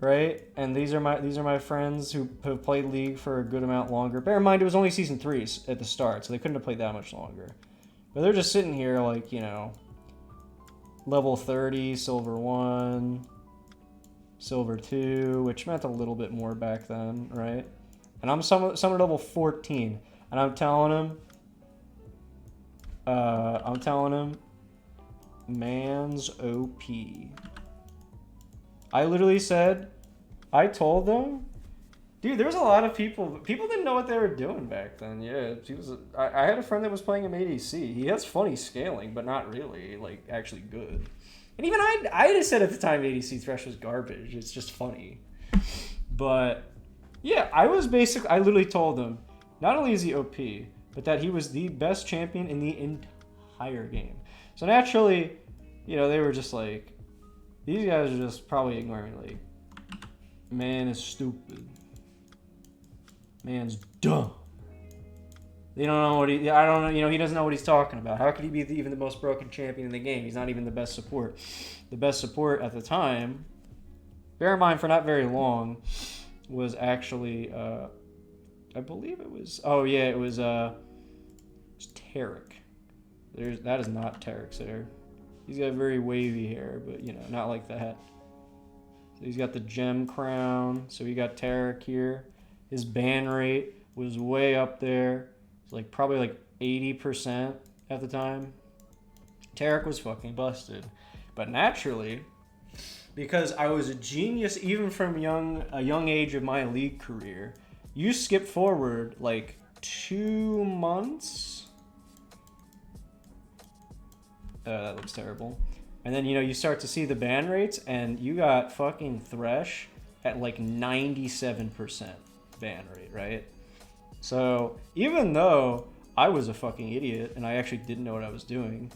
Right, and these are my friends who have played League for a good amount longer. Bear in mind, it was only season 3 at the start, so they couldn't have played that much longer. But they're just sitting here like, you know, level 30, silver 1, silver 2, which meant a little bit more back then, right? And I'm somewhere level 14, and I'm telling him, man's OP. I literally said, I told them, dude, there was a lot of people didn't know what they were doing back then. Yeah, I had a friend that was playing him ADC. He has funny scaling, but not really, like, actually good. And even I just said at the time ADC Thresh was garbage. It's just funny. But, yeah, I literally told them, not only is he OP, but that he was the best champion in the entire game. So naturally, you know, they were just like, these guys are just probably ignoring me, like, man is stupid. Man's dumb. They don't know I don't know, you know, he doesn't know what he's talking about. How could he be even the most broken champion in the game? He's not even the best support. The best support at the time, bear in mind for not very long, was actually, I believe it was, oh yeah, it was Tarek. That is not Tarek's hair. He's got very wavy hair, but, you know, not like that. So he's got the gem crown. So we got Tarek here. His ban rate was way up there. It's like probably like 80% at the time. Tarek was fucking busted. But naturally, because I was a genius even from a young age of my League career, you skip forward like 2 months. That looks terrible. And then, you know, you start to see the ban rates, and you got fucking Thresh at like 97% ban rate, right? So even though I was a fucking idiot and I actually didn't know what I was doing,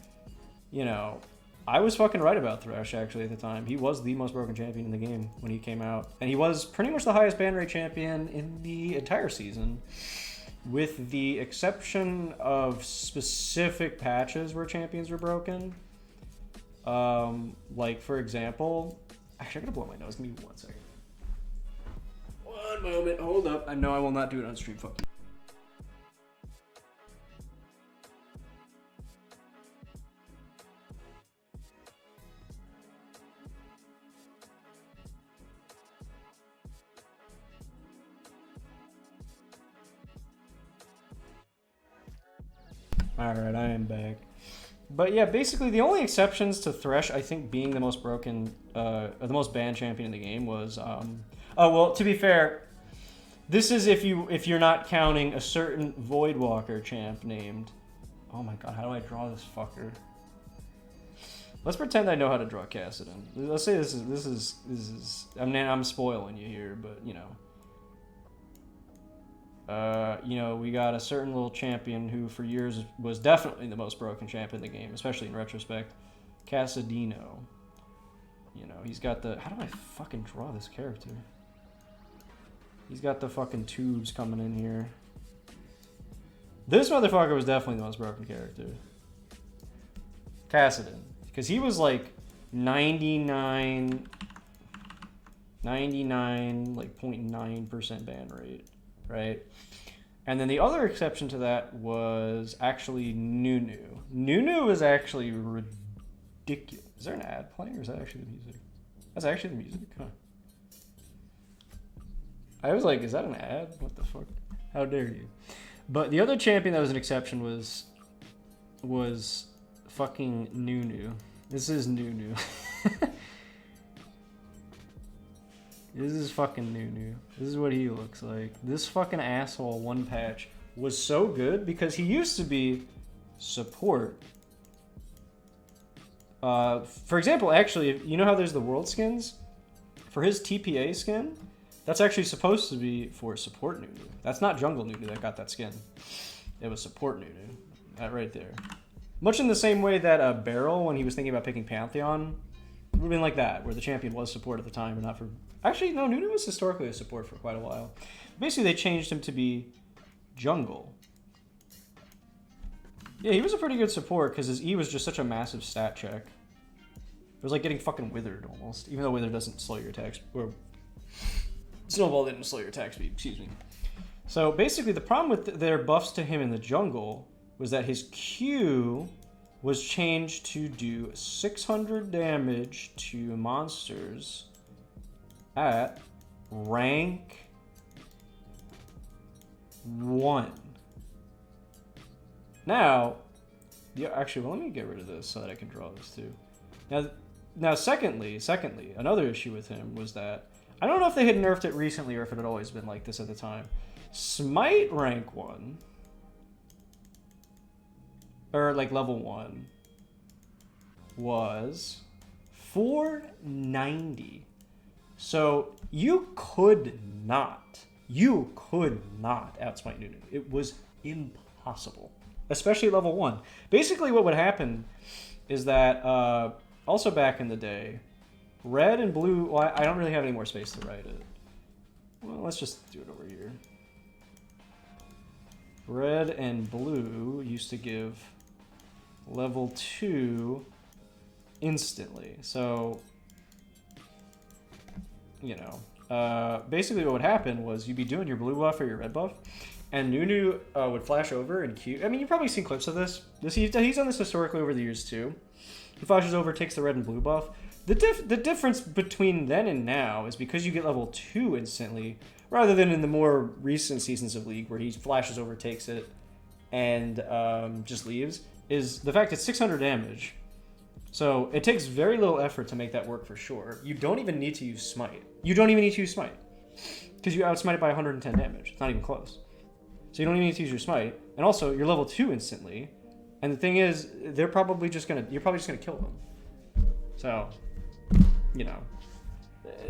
you know, I was fucking right about Thresh actually at the time. He was the most broken champion in the game when he came out. And he was pretty much the highest ban rate champion in the entire season, with the exception of specific patches where champions were broken. Like, for example, actually, I'm gonna blow my nose. Give me 1 second. 1 moment. Hold up. I know I will not do it on stream. Fuck you. Alright, I am back. But yeah, basically the only exceptions to Thresh, I think, being the most broken, the most banned champion in the game was, oh, well, to be fair, This is if you're not counting a certain Voidwalker champ named. Oh my god, how do I draw this fucker? Let's pretend I know how to draw Kassadin. Let's say this is. I mean, I'm spoiling you here, but you know, we got a certain little champion who for years was definitely the most broken champ in the game, especially in retrospect, Kassadino. You know, he's got the. How do I fucking draw this character? He's got the fucking tubes coming in here. This motherfucker was definitely the most broken character. Kassadin. Because he was like 99 like 0.9% ban rate, right? And then the other exception to that was actually Nunu. Nunu is actually ridiculous. Is there an ad playing or is that actually the music? That's actually the music, huh? I was like, is that an ad? What the fuck? How dare you? But the other champion that was an exception was fucking Nunu. This is Nunu. This is fucking Nunu. This is what he looks like. This fucking asshole one patch was so good because he used to be support. For example, actually, you know how there's the world skins? For his TPA skin, that's actually supposed to be for support Nunu. That's not jungle Nunu that got that skin. It was support Nunu. That right there. Much in the same way that Beryl, when he was thinking about picking Pantheon, would have been like that, where the champion was support at the time, but not for... Actually, no, Nunu was historically a support for quite a while. Basically, they changed him to be jungle. Yeah, he was a pretty good support, because his E was just such a massive stat check. It was like getting fucking withered, almost. Even though wither doesn't slow your attack... Or... Snowball didn't slow your attack speed, excuse me. So, basically, the problem with their buffs to him in the jungle was that his Q was changed to do 600 damage to monsters at rank 1. Now, yeah, actually, well, let me get rid of this so that I can draw this too. Now, secondly, another issue with him was that I don't know if they had nerfed it recently or if it had always been like this at the time. Smite rank 1, or like level 1, was 490. So you could not outsmite Nunu. It was impossible, especially level 1. Basically what would happen is that, also back in the day, red and blue, well, I don't really have any more space to write it. Well, let's just do it over here. Red and blue used to give level 2 instantly. So, you know, basically what would happen was you'd be doing your blue buff or your red buff, and Nunu would flash over and Q. I mean, you've probably seen clips of this. He's done this historically over the years too. He flashes over, takes the red and blue buff. The difference between then and now is because you get level 2 instantly, rather than in the more recent seasons of League where he flashes over, takes it, and just leaves, is the fact it's 600 damage. So it takes very little effort to make that work for sure. You don't even need to use Smite. Because you outsmite it by 110 damage. It's not even close. So you don't even need to use your Smite. And also, you're level 2 instantly. And the thing is, you're probably just gonna kill them. So, you know,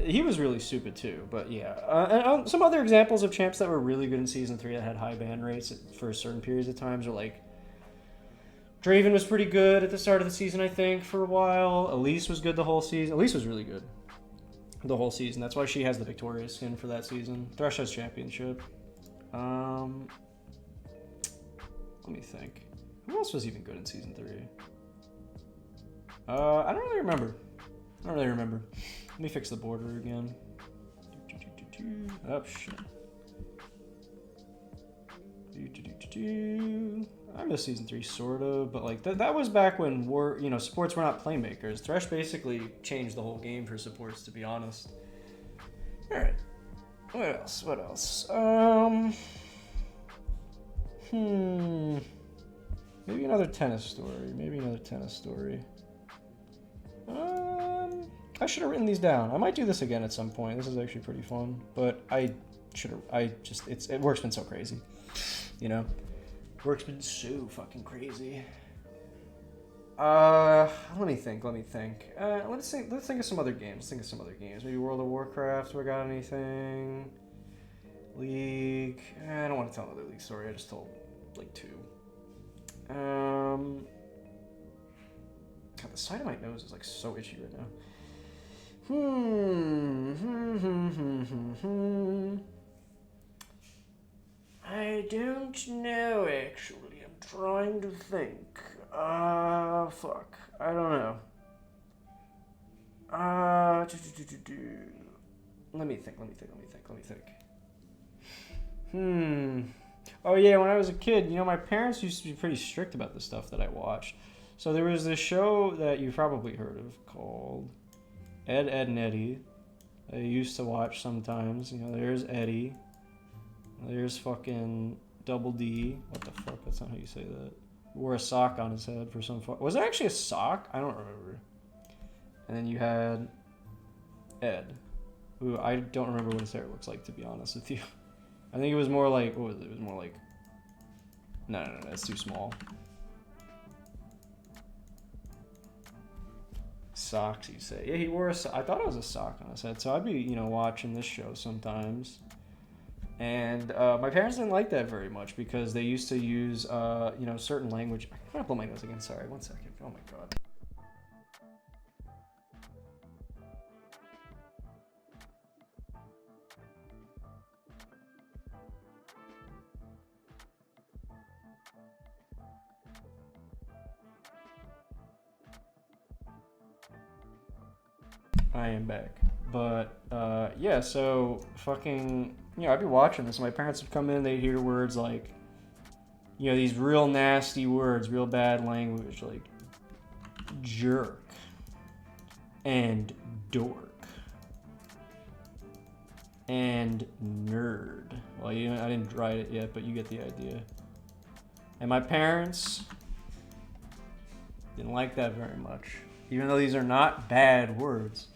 he was really stupid too. But yeah, and some other examples of champs that were really good in Season 3 that had high ban rates for certain periods of times are like, Draven was pretty good at the start of the season, I think, for a while. Elise was good the whole season. Elise was really good the whole season. That's why she has the Victoria skin for that season. Thresh has championship. Let me think. Who else was even good in Season 3? I don't really remember. Let me fix the border again. Oh, shit. I miss Season 3, sort of, but like that was back when supports were not playmakers. Thresh basically changed the whole game for supports, to be honest. Alright. What else? Maybe another tennis story. I should have written these down. I might do this again at some point. This is actually pretty fun. But I should have, work's been so crazy. You know? Work's been so fucking crazy. Let me think. Let's think of some other games. Maybe World of Warcraft. We got anything? League. I don't want to tell another League story. I just told like 2. God, the side of my nose is like so itchy right now. I don't know, actually. I'm trying to think. Fuck. I don't know. Let me think. Oh yeah, when I was a kid, you know, my parents used to be pretty strict about the stuff that I watched. So there was this show that you've probably heard of called Ed, Edd n Eddy. I used to watch sometimes. You know, there's Eddie. There's fucking Double D. What the fuck? That's not how you say that. Wore a sock on his head for some fuck. Was it actually a sock? I don't remember. And then you had Ed, who I don't remember what his hair looks like, to be honest with you. I think it was more like, what was it? It was more like, no, that's too small. Socks, you say? Yeah, he wore a sock. I thought it was a sock on his head. So I'd be, you know, watching this show sometimes. And my parents didn't like that very much because they used to use, you know, certain language. I'm gonna blow my nose again. Sorry, 1 second. Oh my god. I am back. But, yeah, so fucking, you know, I'd be watching this. My parents would come in, they'd hear words like, you know, these real nasty words, real bad language, like jerk and dork and nerd. Well, you know, I didn't write it yet, but you get the idea. And my parents didn't like that very much, even though these are not bad words.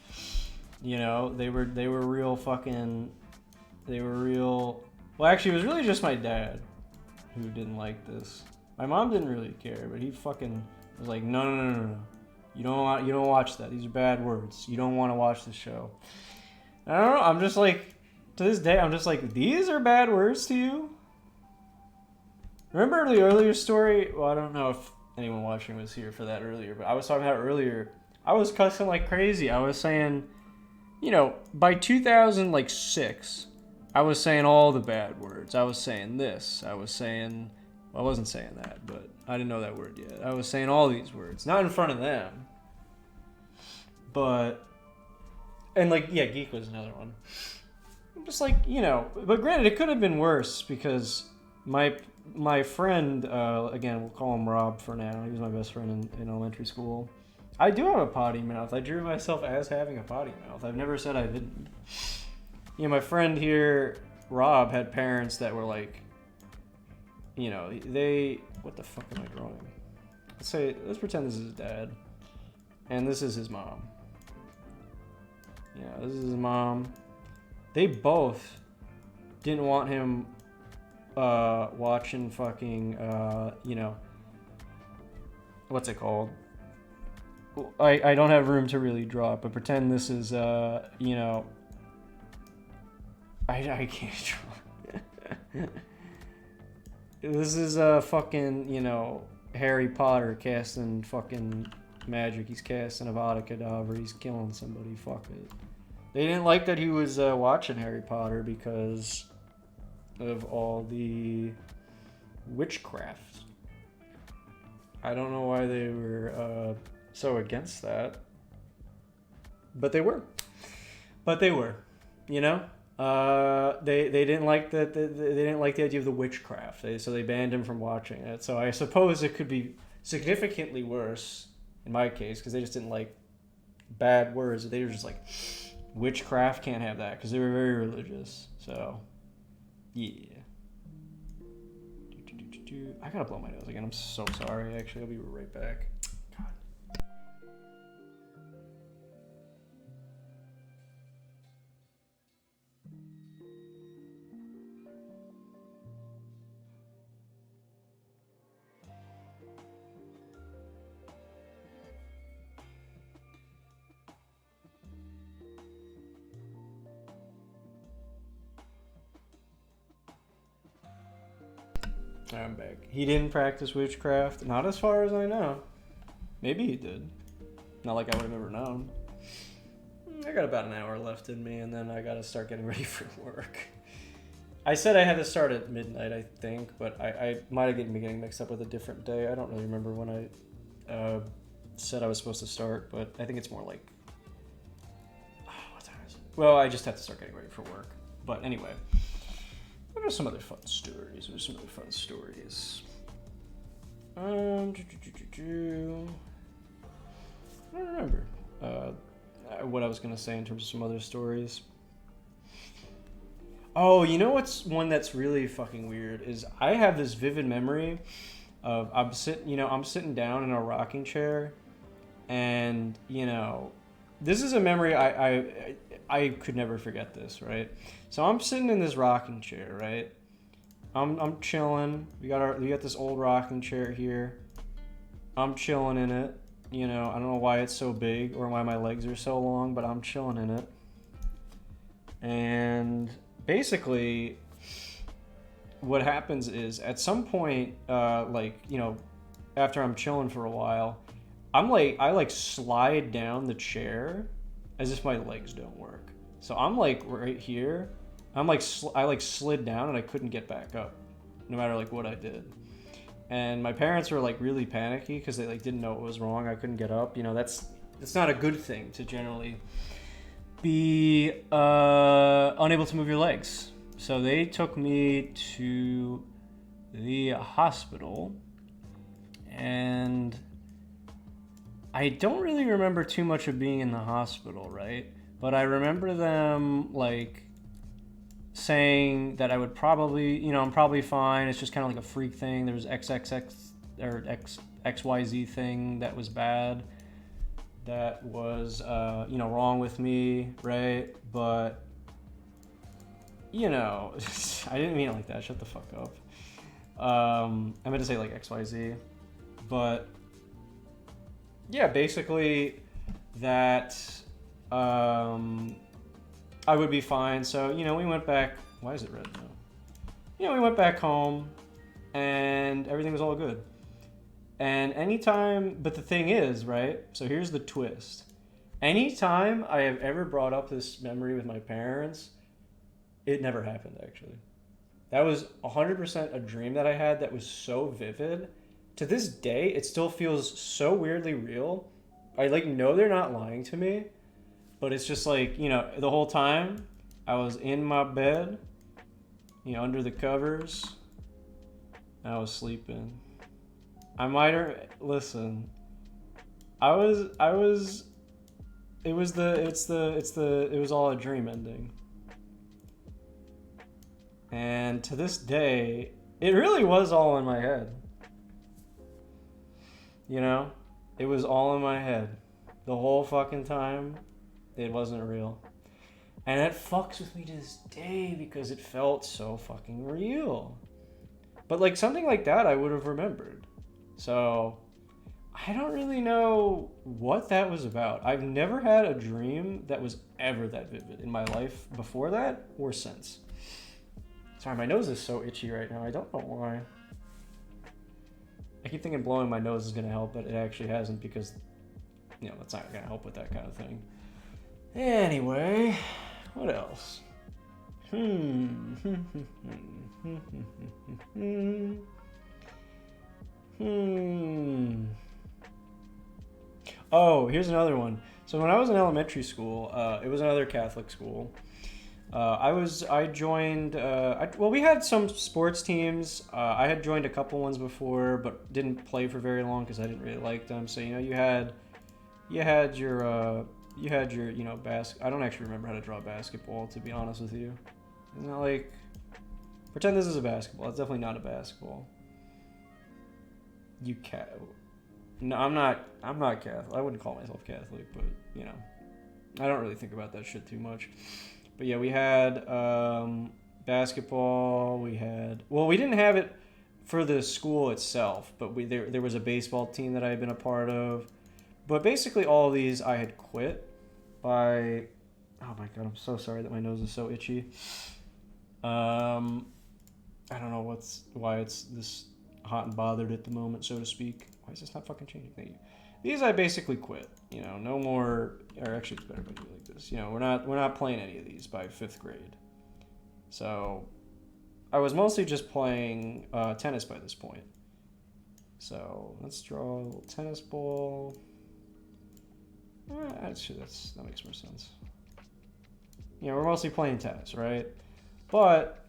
You know, they were real fucking, well, actually, it was really just my dad who didn't like this. My mom didn't really care, but he fucking was like, no. You don't watch that. These are bad words. You don't want to watch the show. And I don't know, I'm just like, to this day, I'm just like, these are bad words to you? Remember the earlier story? Well, I don't know if anyone watching was here for that earlier, but I was talking about earlier. I was cussing like crazy. I was saying, you know, by 2006, I was saying all the bad words. I was saying this. I wasn't saying that, but I didn't know that word yet. I was saying all these words. Not in front of them. But, and like, yeah, geek was another one. I'm just like, you know, but granted, it could have been worse because my friend, again, we'll call him Rob for now. He was my best friend in elementary school. I do have a potty mouth. I drew myself as having a potty mouth. I've never said I didn't. You know, my friend here, Rob, had parents that were like, you know, what the fuck am I drawing? Let's pretend this is his dad. And this is his mom. Yeah, this is his mom. They both didn't want him watching fucking, you know, what's it called? I don't have room to really draw it, but pretend this is, you know, I can't draw. This is fucking, you know, Harry Potter casting fucking magic. He's casting Avada Kedavra. He's killing somebody. Fuck it. They didn't like that he was watching Harry Potter because of all the witchcraft. I don't know why they were so against that, but they were. You know, they didn't like that. They didn't like the idea of the witchcraft. So they banned him from watching it. So I suppose it could be significantly worse in my case because they just didn't like bad words. They were just like, witchcraft, can't have that, because they were very religious. So yeah. I gotta blow my nose again. I'm so sorry. Actually, I'll be right back. God. I'm back. He didn't practice witchcraft, not as far as I know. Maybe he did. Not like I would have ever known. I got about an hour left in me, and then I gotta start getting ready for work. I said I had to start at midnight, I think, but I might have been getting mixed up with a different day. I don't really remember when I said I was supposed to start, but I think it's more like... what time is it? Well, I just have to start getting ready for work. But anyway, what are some other fun stories? I don't remember what I was going to say in terms of some other stories. Oh, you know what's one that's really fucking weird is I have this vivid memory of I'm sitting down in a rocking chair, and this is a memory I could never forget this, right? So I'm sitting in this rocking chair, right? I'm chilling. We got this old rocking chair here. I'm chilling in it. I don't know why it's so big or why my legs are so long, but I'm chilling in it. And basically, what happens is at some point, after I'm chilling for a while, I slide down the chair as if my legs don't work. So I'm like right here. I slid down and I couldn't get back up, no matter what I did. And my parents were really panicky because they didn't know what was wrong. I couldn't get up. That's not a good thing to generally be unable to move your legs. So they took me to the hospital, and I don't really remember too much of being in the hospital, right? But I remember them saying that I would probably, I'm probably fine. It's just kind of like a freak thing. There was XXX or XYZ thing that was bad. That was, wrong with me, right? But, I didn't mean it like that. Shut the fuck up. I meant to say XYZ. But, yeah, basically that I would be fine. So, we went back. Why is it red now? We went back home and everything was all good. And but the thing is, right? So here's the twist. Anytime I have ever brought up this memory with my parents, it never happened, actually. That was 100% a dream that I had that was so vivid. To this day, it still feels so weirdly real. I know they're not lying to me, but it's just the whole time I was in my bed, under the covers, I was sleeping. I might have listen. It was all a dream ending. And to this day, it really was all in my head. It was all in my head. The whole fucking time, it wasn't real. And it fucks with me to this day because it felt so fucking real. But something like that I would have remembered. So, I don't really know what that was about. I've never had a dream that was ever that vivid in my life before that or since. Sorry, my nose is so itchy right now. I don't know why. I keep thinking blowing my nose is going to help, but it actually hasn't because, it's not going to help with that kind of thing. Anyway, what else? Oh, here's another one. So when I was in elementary school, it was another Catholic school. I joined, we had some sports teams. I had joined a couple ones before, but didn't play for very long because I didn't really like them. So, you had your, I don't actually remember how to draw basketball, to be honest with you. Isn't that pretend this is a basketball. It's definitely not a basketball. No, I'm not Catholic. I wouldn't call myself Catholic, but, I don't really think about that shit too much. But yeah, we had basketball. We didn't have it for the school itself, but there was a baseball team that I had been a part of. But basically all of these I had quit by... Oh my god, I'm so sorry that my nose is so itchy. I don't know why it's this hot and bothered at the moment, so to speak. Why is this not fucking changing? Thank you. These I basically quit. You know, no more. Or actually, it's better if I do it like this. You know, we're not playing any of these by 5th grade. So, I was mostly just playing tennis by this point. So let's draw a little tennis ball. Actually, that makes more sense. You know, we're mostly playing tennis, right? But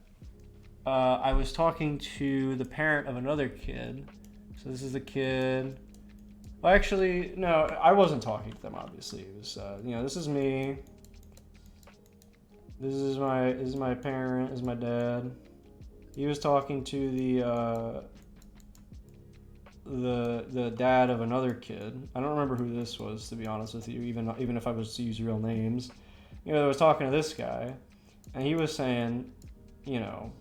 I was talking to the parent of another kid. So this is the kid. Well, actually, no, I wasn't talking to them. Obviously, it was you know, this is me. This is my parent. This is my dad. He was talking to the dad of another kid. I don't remember who this was, to be honest with you. Even if I was to use real names, you know, I was talking to this guy, and he was saying, you know,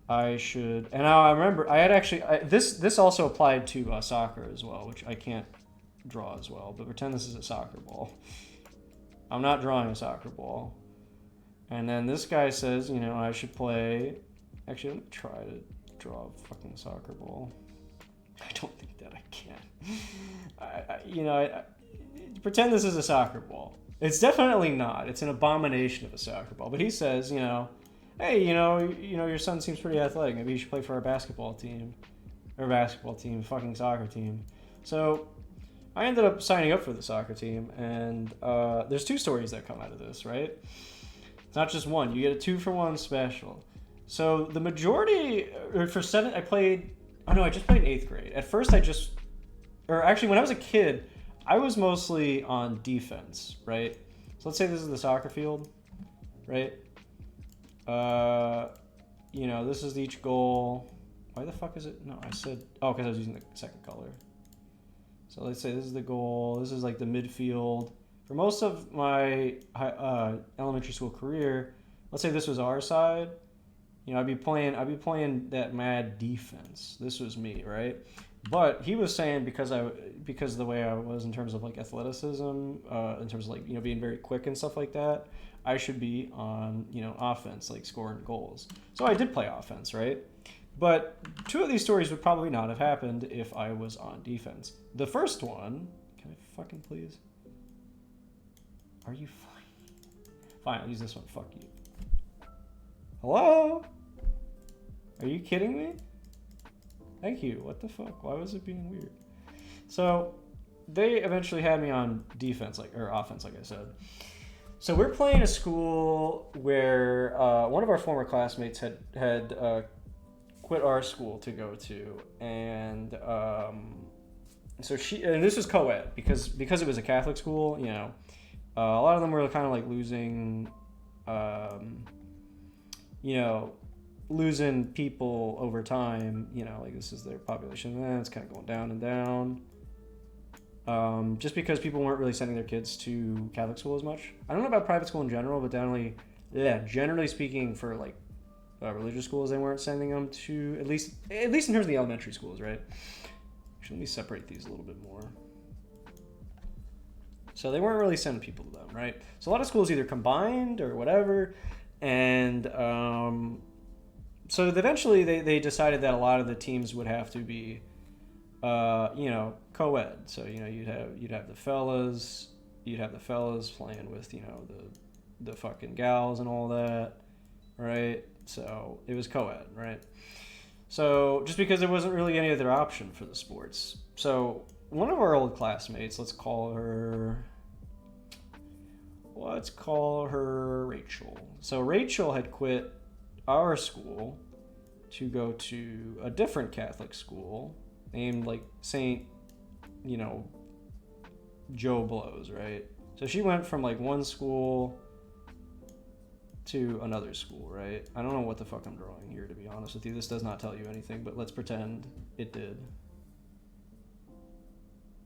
I should. And now I remember I had actually this also applied to soccer as well, which I can't draw as well. But pretend this is a soccer ball. I'm not drawing a soccer ball. And then this guy says, you know, I should play. Actually, let me try to draw a fucking soccer ball. I don't think that I can. You know, pretend this is a soccer ball. It's definitely not. It's an abomination of a soccer ball. But he says, you know, hey, you know, your son seems pretty athletic. Maybe you should play for our basketball team, fucking soccer team. So I ended up signing up for the soccer team, and there's 2 stories that come out of this, right? It's not just one. You get a 2-for-1 special. So the majority, or for 7, I just played in 8th grade. At first, when I was a kid, I was mostly on defense, right? So let's say this is the soccer field, right? You know, this is each goal. Why the fuck is it? No, I said, oh, because I was using the second color. So let's say this is the goal. This is like the midfield. For most of my elementary school career, let's say this was our side. You know, I'd be playing that mad defense. This was me, right? But he was saying because of the way I was in terms of like athleticism, in terms of like, you know, being very quick and stuff like that, I should be on, you know, offense, like scoring goals. So I did play offense, right? But 2 of these stories would probably not have happened if I was on defense. The first one, can I fucking please? Are you fine? Fine, I'll use this one. Fuck you. Hello? Are you kidding me? Thank you. What the fuck? Why was it being weird? So they eventually had me on defense, or offense, like I said. So we're playing a school where one of our former classmates had quit our school to go to, and so and this was co-ed because it was a Catholic school. You know, a lot of them were kind of like losing, you know, losing people over time. You know, like this is their population, and it's kind of going down and down. Just because people weren't really sending their kids to Catholic school as much. I don't know about private school in general, but generally speaking, for like religious schools, they weren't sending them to at least in terms of the elementary schools, right? Actually, let me separate these a little bit more. So they weren't really sending people to them, right? So a lot of schools either combined or whatever, and so eventually they decided that a lot of the teams would have to be, you know, co-ed. So, you know, you'd have the fellas playing with, you know, the fucking gals and all that, right? So it was co-ed, right? So just because there wasn't really any other option for the sports. So one of our old classmates, let's call her Rachel. So Rachel had quit our school to go to a different Catholic school named like Saint, you know, Joe Blows, right? So she went from like one school to another school, right? I don't know what the fuck I'm drawing here, to be honest with you. This does not tell you anything, but let's pretend it did.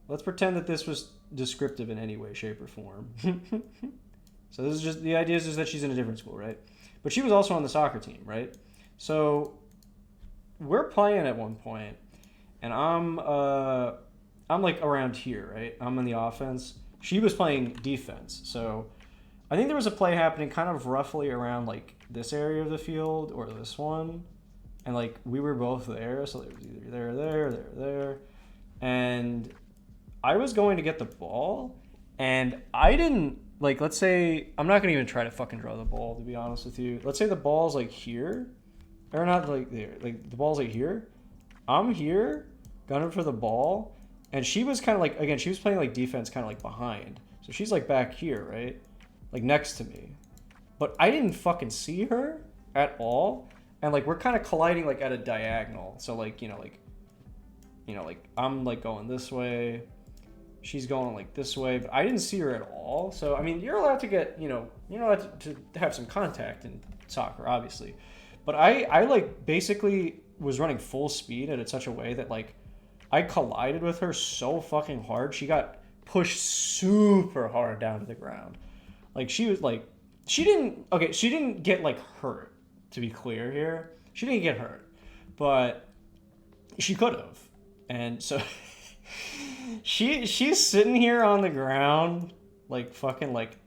Let's pretend that this was descriptive in any way, shape, or form. So this is just, the idea is just that she's in a different school, right? But she was also on the soccer team, right? So we're playing at one point, and I'm like around here, right? I'm in the offense. She was playing defense. So I think there was a play happening kind of roughly around like this area of the field or this one. and like we were both there, so it was either there, and I was going to get the ball, and I didn't like. Let's say I'm not gonna even try to fucking draw the ball, to be honest with you. Let's say the ball's like here, or not like there. Like the ball's like here. I'm here, gunning for the ball, and she was kind of like, again, she was playing like defense, kind of like behind. So she's like back here, right, like next to me, but I didn't fucking see her at all, and like we're kind of colliding like at a diagonal. So like like I'm like going this way. She's going like this way, but I didn't see her at all. So, I mean, you're allowed to get, you're allowed to have some contact in soccer, obviously. But I like basically was running full speed at such a way that like I collided with her so fucking hard. She got pushed super hard down to the ground. Like she was like, she didn't get like hurt, to be clear here. She didn't get hurt, but she could have. And so she's sitting here on the ground, like fucking like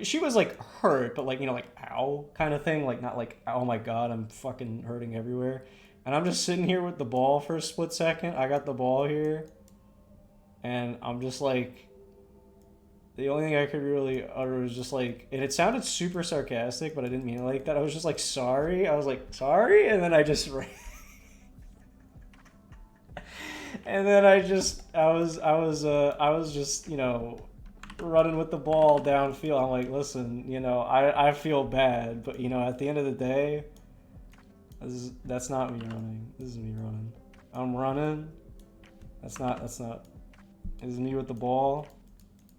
she was like hurt, but like like ow kind of thing, like not like oh my god I'm fucking hurting everywhere, and I'm just sitting here with the ball for a split second. I got the ball here, and I'm just like, the only thing I could really utter was just like, and it sounded super sarcastic, but I didn't mean it like that. I was just like sorry. I was like sorry, and then I just. And then I was just, running with the ball downfield. I'm like, listen, I feel bad, but at the end of the day, that's not me running. This is me running. I'm running. That's not. This is me with the ball.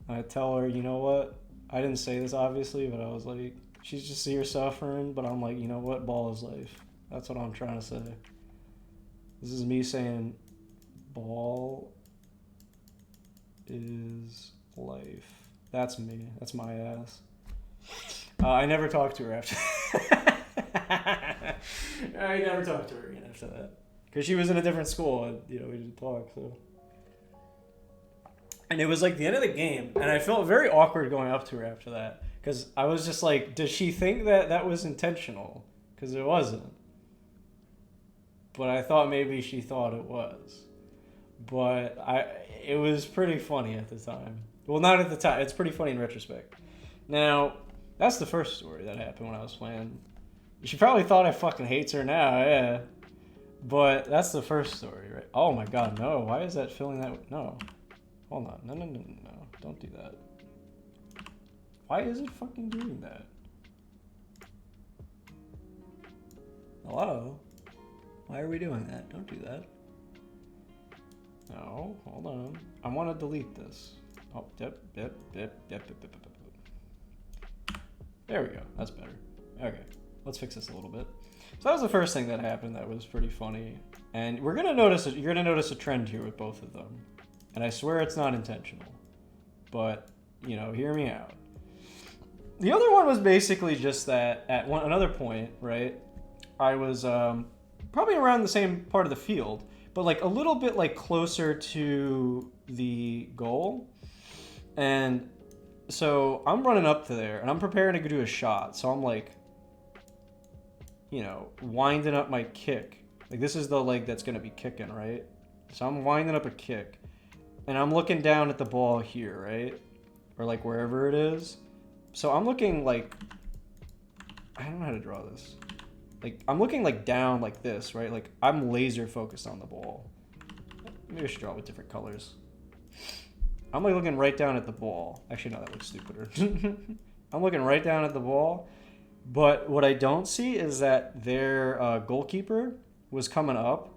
And I tell her, you know what? I didn't say this obviously, but I was like, she's just here suffering. But I'm like, you know what? Ball is life. That's what I'm trying to say. This is me saying, ball is life. That's me. That's my ass. I never talked to her after I never talked to her again after that. Because she was in a different school and, we didn't talk, so. And it was like the end of the game, and I felt very awkward going up to her after that. Because I was just like, does she think that was intentional? Because it wasn't. But I thought maybe she thought it was. But it was pretty funny at the time. Well, not at the time. It's pretty funny in retrospect. Now, that's the first story that happened when I was playing. She probably thought I fucking hates her now, yeah. But that's the first story, right? Oh my god, no. Why is that filling that? No. Hold on. No. Don't do that. Why is it fucking doing that? Hello? Why are we doing that? Don't do that. No, hold on. I want to delete this. Oh, yep. There we go. That's better. Okay, let's fix this a little bit. So that was the first thing that happened that was pretty funny. And you're gonna notice a trend here with both of them. And I swear it's not intentional. But, hear me out. The other one was basically just that at another point, right? I was probably around the same part of the field, but like a little bit like closer to the goal. And so I'm running up to there and I'm preparing to go do a shot. So I'm like, winding up my kick. Like this is the leg that's going to be kicking, right? So I'm winding up a kick and I'm looking down at the ball here, right? Or like wherever it is. So I'm looking like, I don't know how to draw this. Like, I'm looking like down like this, right? Like I'm laser focused on the ball. Maybe I should draw it with different colors. I'm like looking right down at the ball. Actually, no, that looks stupider. I'm looking right down at the ball. But what I don't see is that their goalkeeper was coming up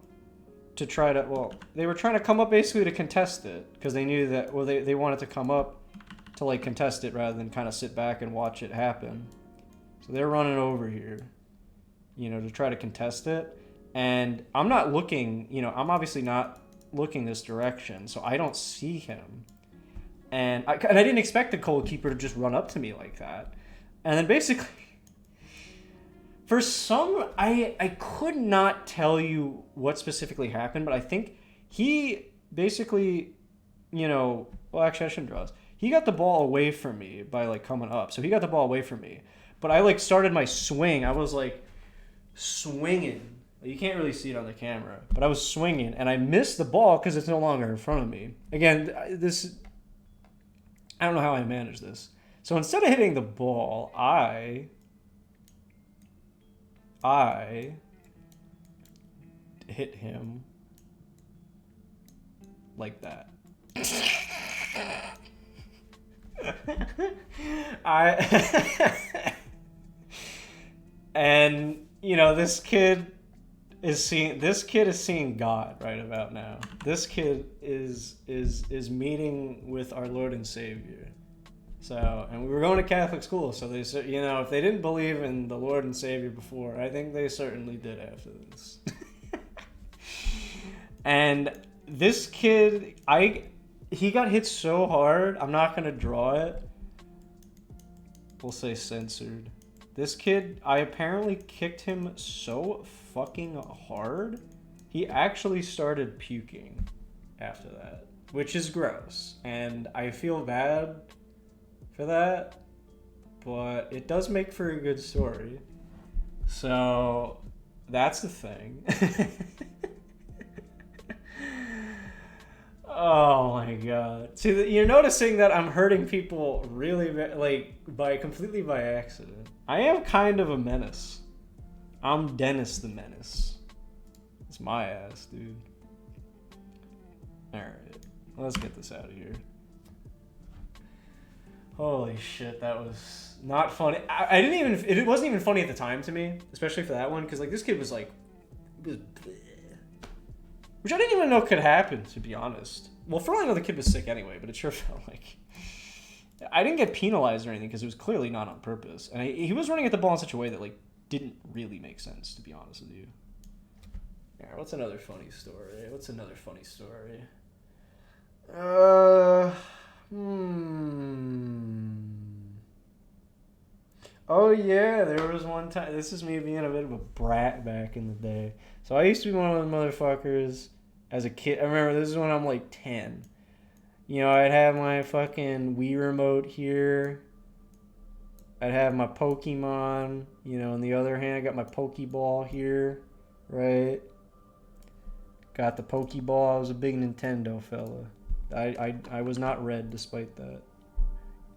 to try to, they were trying to come up basically to contest it. Because they knew that, they wanted to come up to like contest it rather than kind of sit back and watch it happen. So they're running over here, to try to contest it. And I'm not looking, I'm obviously not looking this direction. So I don't see him. And I didn't expect the goalkeeper to just run up to me like that. And then basically, for some, I could not tell you what specifically happened, but I think he basically, actually I shouldn't draw this. He got the ball away from me by like coming up. So he got the ball away from me. But I like started my swing. I was like swinging You can't really see it on the camera, but I was swinging and I missed the ball because it's no longer in front of me. Again, I don't know how I managed this. So instead of hitting the ball, I hit him like that. And you know, this kid is seeing God right about now. This kid is meeting with our Lord and Savior. So, and we were going to Catholic school, so they said, you know, if they didn't believe in the Lord and Savior before, I think they certainly did after this. And this kid, he got hit so hard, I'm not gonna draw it. We'll say censored. This kid, I apparently kicked him so fucking hard, he actually started puking after that, which is gross. And I feel bad for that, but it does make for a good story. So that's the thing. Oh my god. See, you're noticing that I'm hurting people really, like, completely by accident. I am kind of a menace. I'm Dennis the Menace. It's my ass, dude. Alright, let's get this out of here. Holy shit, that was not funny. It wasn't even funny at the time to me, especially for that one, because like this kid was like, which I didn't even know could happen, to be honest. Well, for all I know, the kid was sick anyway, but it sure felt like I didn't get penalized or anything because it was clearly not on purpose, and he was running at the ball in such a way that like didn't really make sense, to be honest with you. All right, what's another funny story? Oh yeah, there was one time. This is me being a bit of a brat back in the day. So I used to be one of those motherfuckers as a kid. I remember this is when I'm like 10. You know, I'd have my fucking Wii remote here. I'd have my Pokemon. You know, on the other hand, I got my Pokeball here, right? Got the Pokeball. I was a big Nintendo fella. I was not red despite that.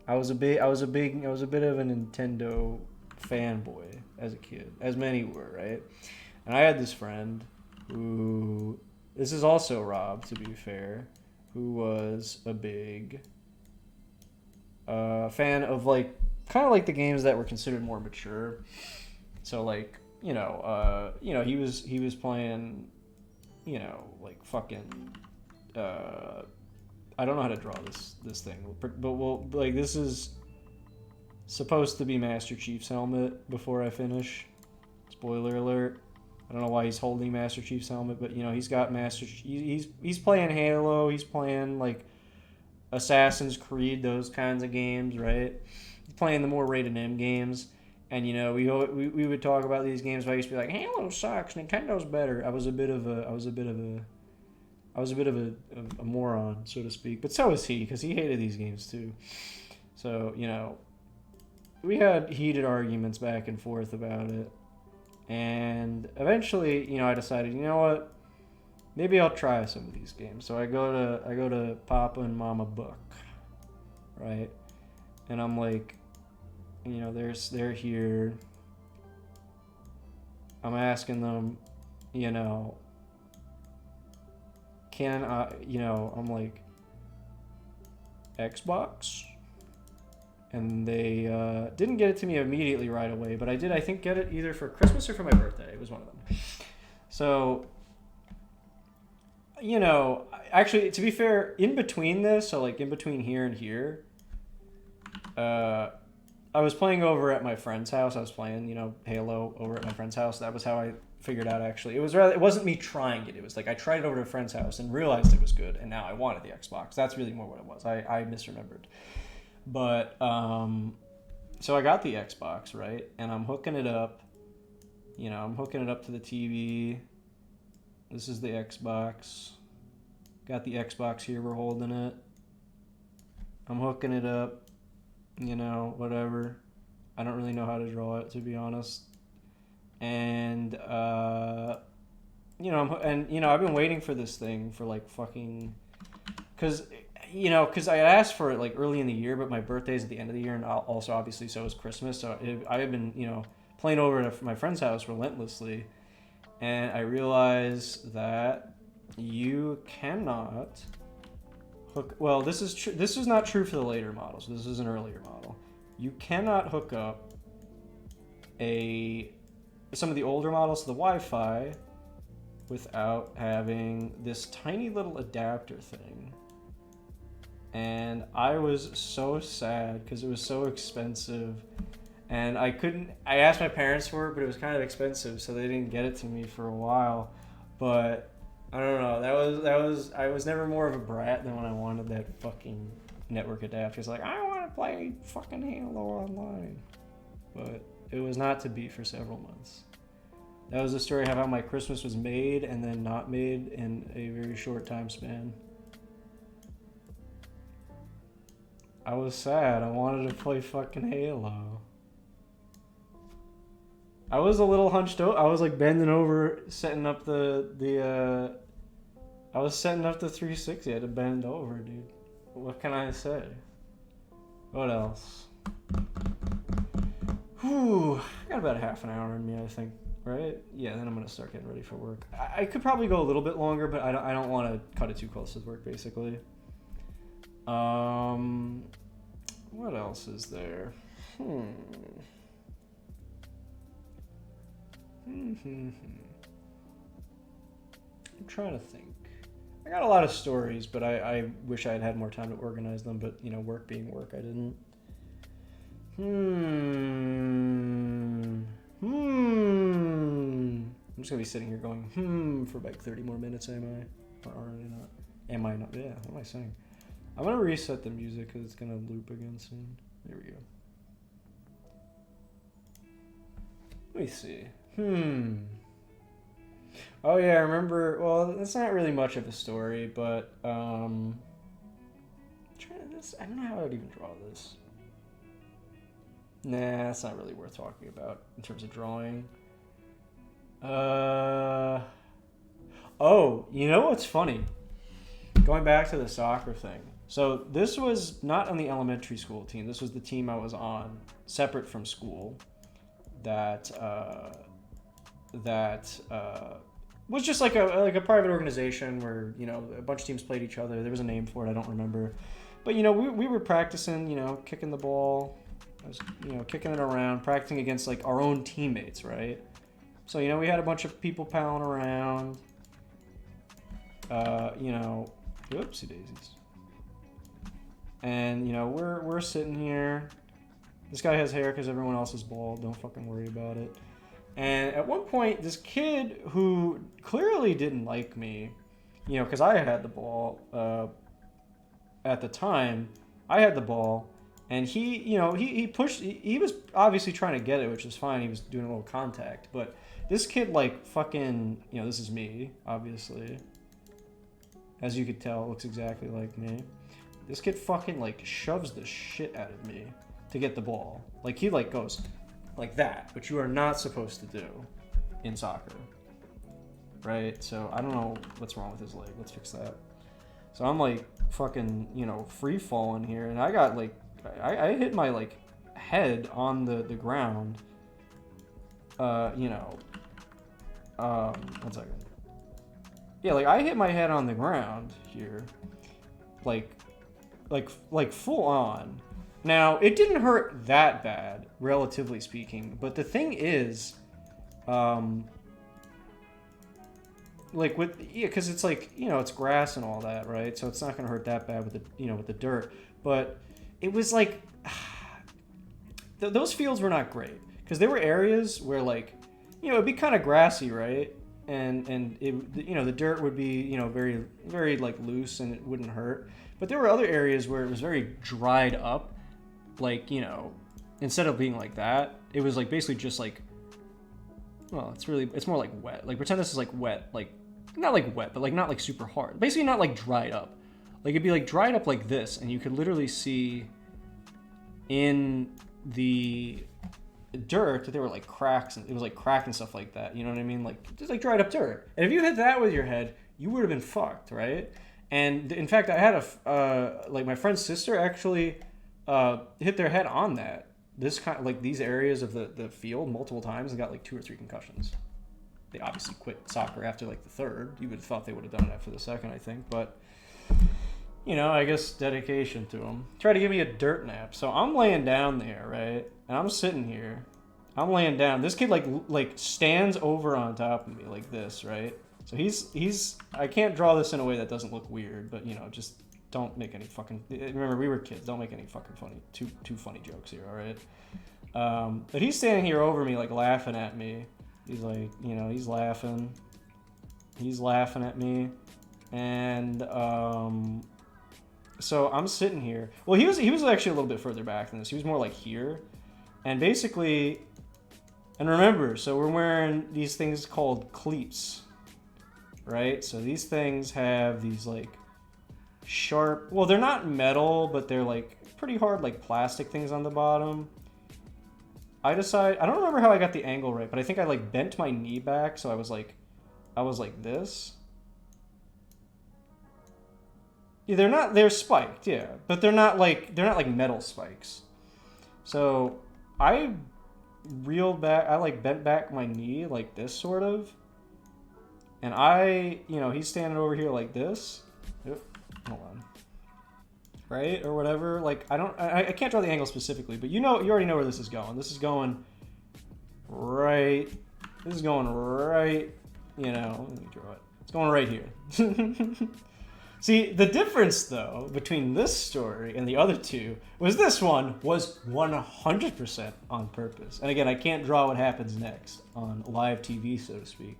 I was a bit of a Nintendo fanboy as a kid, as many were, right? And I had this friend who, this is also Rob, to be fair, who was a big fan of like, kind of like the games that were considered more mature. So like, he was playing, like fucking, I don't know how to draw this thing, but this is supposed to be Master Chief's helmet before I finish. Spoiler alert. I don't know why he's holding Master Chief's helmet, but he's got he's playing Halo, he's playing like Assassin's Creed, those kinds of games, right? He's playing the more rated M games, and we would talk about these games, but I used to be like, Halo sucks, Nintendo's better. I was a bit of a moron, so to speak. But so is he, because he hated these games too. So, we had heated arguments back and forth about it. And eventually, I decided, you know what? Maybe I'll try some of these games. So I go to Papa and Mama Buck, right? And I'm like, they're here. I'm asking them, can I, I'm like, Xbox? And they didn't get it to me immediately right away, but I did, I think, get it either for Christmas or for my birthday. It was one of them. So, actually, to be fair, in between this, so like in between here and here, I was playing over at my friend's house. I was playing, Halo over at my friend's house. That was how I figured out, actually. It wasn't me trying it. It was like I tried it over to a friend's house and realized it was good, and now I wanted the Xbox. That's really more what it was. I misremembered. But, so I got the Xbox, right? And I'm hooking it up. I'm hooking it up to the TV. This is the Xbox. Got the Xbox here. We're holding it. I'm hooking it up. Whatever. I don't really know how to draw it, to be honest. And you know, and you know, I've been waiting for this thing for like fucking, cause you know, cause I asked for it like early in the year, but my birthday's at the end of the year, and also obviously so is Christmas. So I have been, you know, playing over at my friend's house relentlessly, and I realized that you cannot hook. Well, this is true. This is not true for the later models. This is an earlier model. You cannot hook up some of the older models to the Wi-Fi without having this tiny little adapter thing. And I was so sad because it was so expensive, and I asked my parents for it, but it was kind of expensive, so they didn't get it to me for a while. But I don't know, I was never more of a brat than when I wanted that fucking network adapter. It's like, I want to play fucking Halo online. But it was not to be for several months. That was the story of how my Christmas was made and then not made in a very short time span. I was sad. I wanted to play fucking Halo. I was a little hunched over. I was like bending over, setting up I was setting up the 360. I had to bend over, dude. What can I say? What else? Whew. I got about half an hour in me, I think. Right? Yeah, then I'm gonna start getting ready for work. I could probably go a little bit longer, but I don't want to cut it too close to work, basically. What else is there? I'm trying to think. I got a lot of stories, but I wish I had had more time to organize them, but, you know, work being work, I didn't. I'm just gonna be sitting here going, for like 30 more minutes, am I? Or are I not? Am I not? Yeah, what am I saying? I'm gonna reset the music because it's gonna loop again soon. There we go. Let me see. Oh yeah, I remember. Well, that's not really much of a story, but I don't know how I would even draw this. Nah, it's not really worth talking about in terms of drawing. Oh, you know what's funny? Going back to the soccer thing. So this was not on the elementary school team. This was the team I was on, separate from school. That was just like a private organization where, you know, a bunch of teams played each other. There was a name for it, I don't remember. But, you know, we were practicing, you know, kicking the ball. I was, you know, kicking it around, practicing against like our own teammates, right? So, you know, we had a bunch of people palling around. You know, whoopsie daisies. And, you know, we're sitting here. This guy has hair because everyone else is bald. Don't fucking worry about it. And at one point, this kid who clearly didn't like me, you know, because I had the ball at the time. I had the ball, and he, you know, he pushed. He was obviously trying to get it, which is fine. He was doing a little contact, but this kid, like, fucking, you know, this is me, obviously. As you could tell, looks exactly like me. This kid fucking, like, shoves the shit out of me to get the ball. Like, he, like, goes like that, which you are not supposed to do in soccer. Right? So, I don't know what's wrong with his leg. Let's fix that. So, I'm, like, fucking, you know, free falling here, and I got, like, I hit my, like, head on the ground. You know, 1 second. Yeah, like, I hit my head on the ground here. Like full on. Now, it didn't hurt that bad, relatively speaking, but the thing is, like, with, yeah, because it's like, you know, it's grass and all that, right? So it's not going to hurt that bad with the, you know, with the dirt. But it was like, those fields were not great, because there were areas where, like, you know, it'd be kind of grassy, right? And it, you know, the dirt would be, you know, very, very, like, loose, and it wouldn't hurt. But there were other areas where it was very dried up. Like, you know, instead of being like that, it was, like, basically just, like, well, it's more like wet. Like, pretend this is, like, wet. Like, not, like, wet, but, like, not, like, super hard. Basically not, like, dried up. Like, it'd be, like, dried up like this, and you could literally see in the dirt, there were like cracks, and it was like cracked and stuff like that. You know what I mean? Like just like dried up dirt. And if you hit that with your head, you would have been fucked, right? And in fact, I had like my friend's sister actually hit their head on that. This kind of like these areas of the field multiple times and got like 2 or 3 concussions. They obviously quit soccer after like the third. You would have thought they would have done it after the second, I think, but you know, I guess dedication to them. Try to give me a dirt nap. So I'm laying down there, right? And I'm sitting here. I'm laying down. This kid like stands over on top of me like this, right? So he's I can't draw this in a way that doesn't look weird, but you know, just don't make any fucking, remember we were kids, don't make any fucking too funny jokes here, all right? But he's standing here over me like laughing at me. He's like, you know, he's laughing at me, and so I'm sitting here. Well, he was actually a little bit further back than this. He was more like here, and basically, and remember, so we're wearing these things called cleats, right? So these things have these like sharp, well, they're not metal, but they're like pretty hard, like plastic things on the bottom. I don't remember how I got the angle right, but I think I like bent my knee back, so I was like this. Yeah, they're spiked, yeah, but they're not like metal spikes. So I like bent back my knee like this sort of, and you know, he's standing over here like this. Hold on. Right, or whatever. Like I can't draw the angle specifically, but you already know where this is going. This is going right. This is going right. You know, let me draw it. It's going right here. See, the difference though between this story and the other two was this one was 100% on purpose. And again, I can't draw what happens next on live TV, so to speak.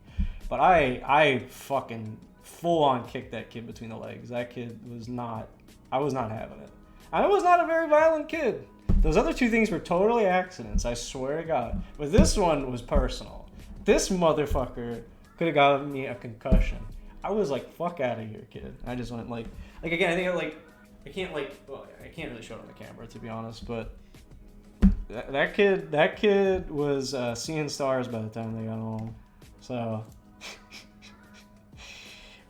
But I fucking full on kicked that kid between the legs. That kid was not. I was not having it. I was not a very violent kid. Those other two things were totally accidents, I swear to God. But this one was personal. This motherfucker could have gotten me a concussion. I was like, fuck out of here, kid. I just went like again, I think I can't really show it on the camera, to be honest, but that kid was seeing stars by the time they got home. So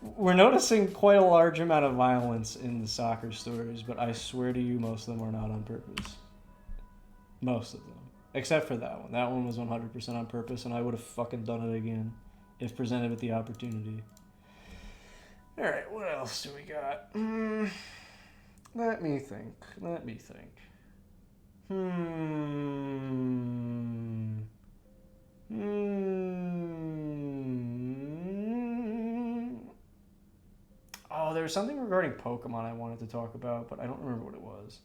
we're noticing quite a large amount of violence in the soccer stories, but I swear to you, most of them are not on purpose. Most of them. Except for that one. That one was 100% on purpose, and I would have fucking done it again if presented with the opportunity. Alright, what else do we got? Let me think. Oh, there was something regarding Pokemon I wanted to talk about, but I don't remember what it was.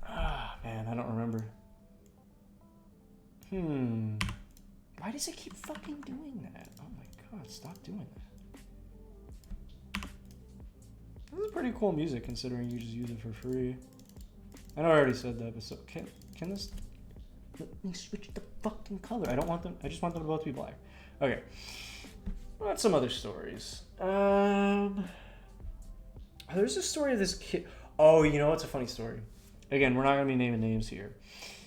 Ah, man, I don't remember. Why does it keep fucking doing that? Oh my god, stop doing that. This is pretty cool music considering you just use it for free. I know I already said that, but so can this let me switch the fucking color? I just want them to both be black. Okay. What about some other stories? There's a story of this kid. Oh, you know what's a funny story? Again, we're not gonna be naming names here.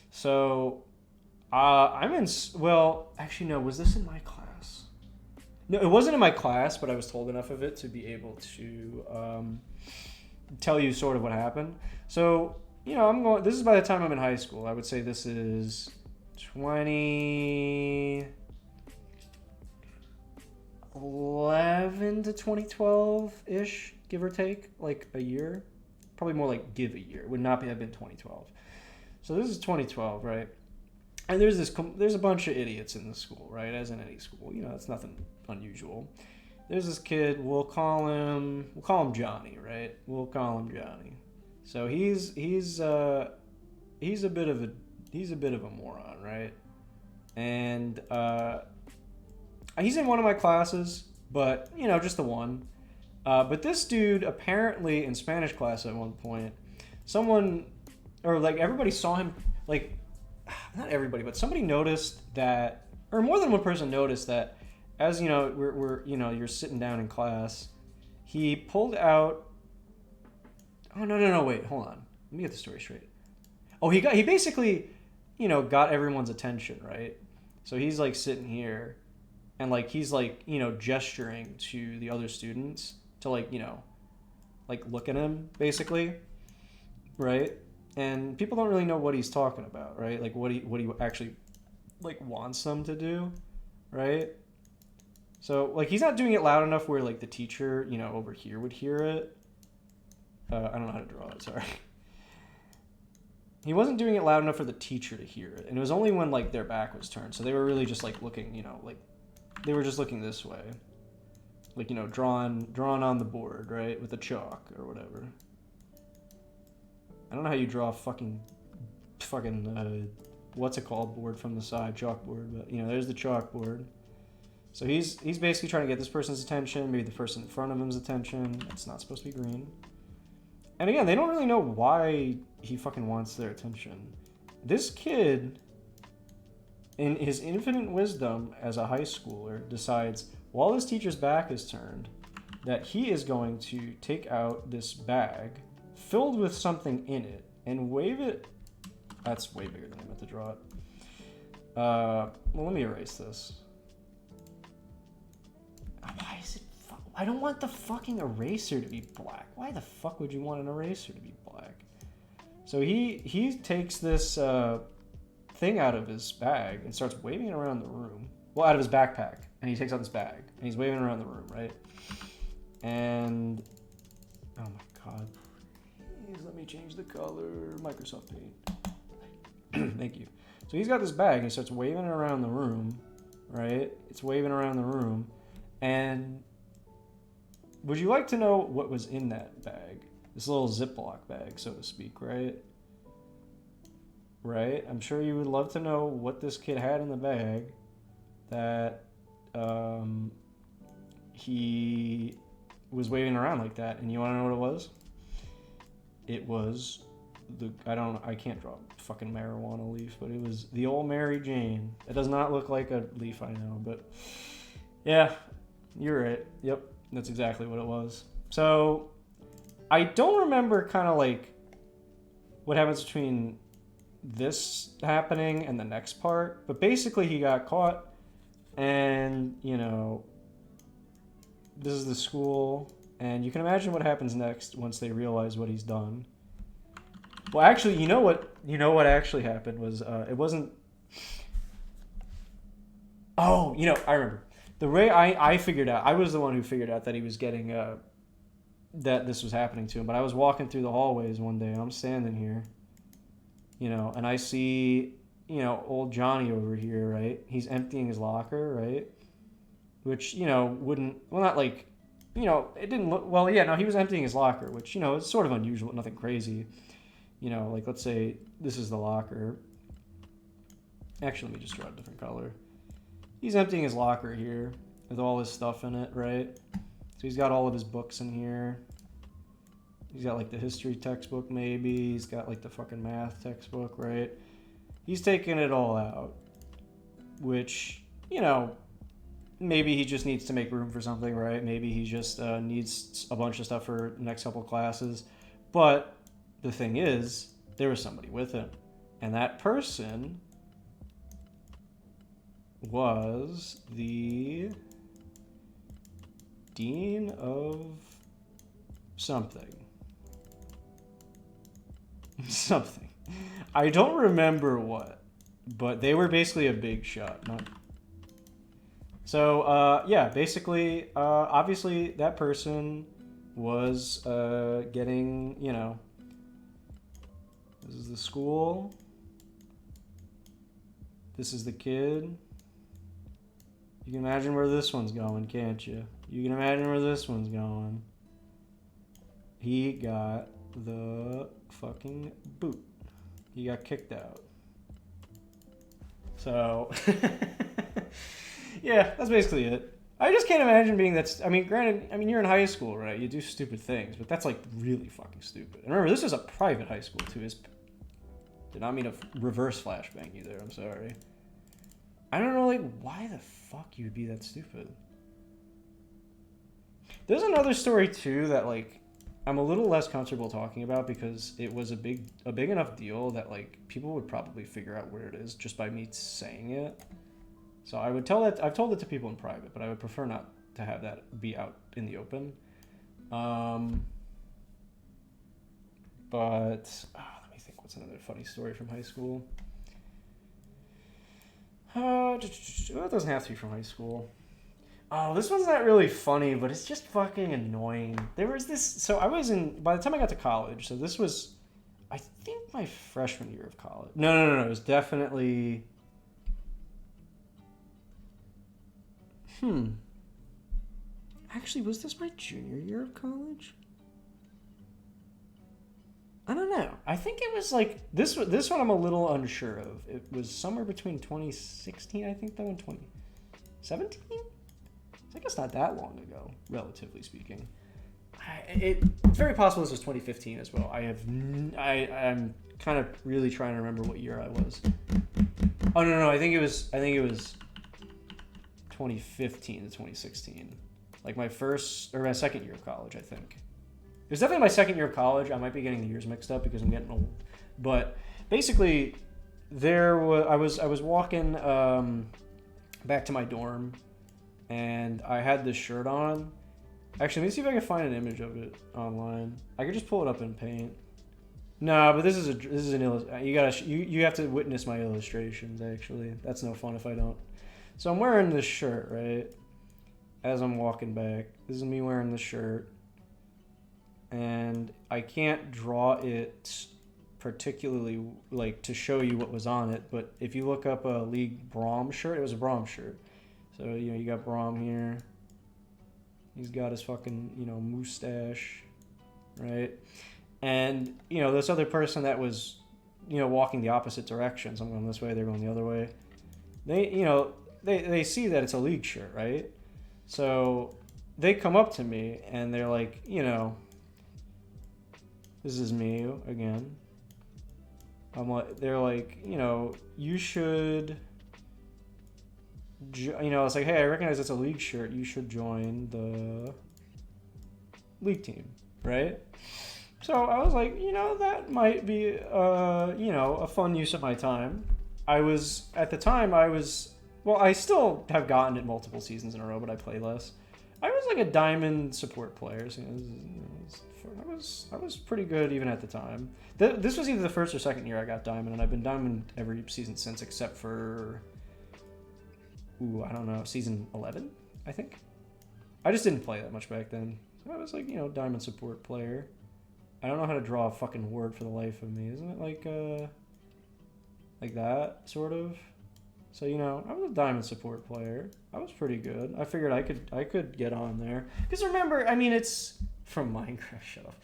So, actually no, was this in my class? No, it wasn't in my class, but I was told enough of it to be able to tell you sort of what happened. So, you know, this is by the time I'm in high school. I would say this is 2011 to 2012-ish, give or take, like a year. Probably more like give a year. Would not have been 2012. So this is 2012, right? And there's a bunch of idiots in the school, right? As in any school, you know, it's nothing unusual. There's this kid. We'll call him Johnny, right? We'll call him Johnny. So he's a bit of a moron, right? And he's in one of my classes, but you know, just the one. But this dude apparently in Spanish class at one point, everybody saw him, like, not everybody, but somebody noticed that, or more than one person noticed that, as you know, you're sitting down in class, he pulled out. Oh no, wait, hold on. Let me get the story straight. Oh, he basically you know, got everyone's attention, right? So he's like sitting here and like he's like, you know, gesturing to the other students to like, you know, like look at him basically, right? And people don't really know what he's talking about, right? Like what he actually like wants them to do, right? So like he's not doing it loud enough where like the teacher, you know, over here would hear it. I don't know how to draw it, sorry. He wasn't doing it loud enough for the teacher to hear it. And it was only when like their back was turned. So they were really just like looking, you know, like they were just looking this way. Like, you know, drawn on the board, right? With a chalk or whatever. I don't know how you draw a fucking what's it called board from the side, chalkboard, but you know, there's the chalkboard. So he's basically trying to get this person's attention, maybe the person in front of him's attention. It's not supposed to be green. And again, they don't really know why he fucking wants their attention. This kid, in his infinite wisdom as a high schooler, decides while his teacher's back is turned that he is going to take out this bag filled with something in it and wave it. That's way bigger than I meant to draw it. Well, let me erase this. Why is it? I don't want the fucking eraser to be black. Why the fuck would you want an eraser to be black? So he takes this thing out of his bag and starts waving it around the room. Well, out of his backpack. And he takes out this bag and he's waving it around the room, right? And oh my god. Please let me change the color. Microsoft Paint. Thank you. So he's got this bag and he starts waving it around the room, right? It's waving around the room. And would you like to know what was in that bag? This little Ziploc bag, so to speak, right? Right? I'm sure you would love to know what this kid had in the bag that he was waving around like that. And you want to know what it was? It was I can't draw a fucking marijuana leaf, but it was the old Mary Jane. It does not look like a leaf, I know, but yeah, you're right. Yep. That's exactly what it was. So I don't remember kind of like what happens between this happening and the next part, but basically he got caught and, you know, this is the school and you can imagine what happens next once they realize what he's done. Well, actually, you know what actually happened was it wasn't. Oh, you know, I remember. The way I figured out, I was the one who figured out that he was getting, that this was happening to him. But I was walking through the hallways one day, and I'm standing here, you know, and I see, you know, old Johnny over here, right? He's emptying his locker, right? Which, you know, wouldn't, well, not like, you know, it didn't look, well, yeah, no, he was emptying his locker, which, you know, is sort of unusual, nothing crazy. You know, like, let's say this is the locker. Actually, let me just draw a different color. He's emptying his locker here with all his stuff in it, right? So he's got all of his books in here. He's got like the history textbook maybe. He's got like the fucking math textbook, right? He's taking it all out. Which, you know, maybe he just needs to make room for something, right? Maybe he just needs a bunch of stuff for the next couple classes. But the thing is, there was somebody with him. And that person was the dean of something. Something. I don't remember what, but they were basically a big shot. So, yeah, basically, obviously that person was getting, you know, this is the school. This is the kid. You can imagine where this one's going, can't you? You can imagine where this one's going. He got the fucking boot. He got kicked out. So, yeah, that's basically it. I just can't imagine being that. I mean, granted, I mean, you're in high school, right? You do stupid things, but that's like really fucking stupid. And remember, this is a private high school, too. Did not mean to reverse flashbang you there. I'm sorry. I don't know, like, why the fuck you would be that stupid. There's another story, too, that, like, I'm a little less comfortable talking about because it was a big enough deal that like people would probably figure out where it is just by me saying it. So I would tell that I've told it to people in private, but I would prefer not to have that be out in the open. But let me think. What's another funny story from high school? It doesn't have to be from high school. Oh, this one's not really funny, but it's just fucking annoying. There was this. So I was in. By the time I got to college, so this was, I think, my freshman year of college. No. It was definitely. Actually, was this my junior year of college? I don't know. I think it was like this one I'm a little unsure of. It was somewhere between 2016, I think, though, and 2017? I guess not that long ago, relatively speaking. It's very possible this was 2015 as well. I'm kind of really trying to remember what year I was. Oh no, I think it was 2015 to 2016. Like my second year of college, I think. It was definitely my second year of college. I might be getting the years mixed up because I'm getting old. But basically, I was walking back to my dorm, and I had this shirt on. Actually, let me see if I can find an image of it online. I could just pull it up in Paint. No, but this is an you have to witness my illustrations. Actually, that's no fun if I don't. So I'm wearing this shirt, right? As I'm walking back, this is me wearing this shirt. And I can't draw it particularly like to show you what was on it, but if you look up a League Brom shirt, it was a Brom shirt. So, you got Brom here. He's got his fucking, mustache, right? And, this other person that was, walking the opposite direction. So I'm going this way, they're going the other way. They see that it's a League shirt, right? So they come up to me and they're like, this is me again. They're like, you should, it's like, hey, I recognize it's a League shirt. You should join the League team, right? So I was like, that might be, a fun use of my time. I still have gotten it multiple seasons in a row, but I play less. I was like a diamond support player. So I was pretty good even at the time. This was either the first or second year I got diamond, and I've been diamond every season since, except for, I don't know, season 11, I think. I just didn't play that much back then. So I was like, diamond support player. I don't know how to draw a fucking word for the life of me. Isn't it like that, sort of? So, I was a diamond support player. I was pretty good. I figured I could get on there. Because remember, it's from Minecraft, shut up.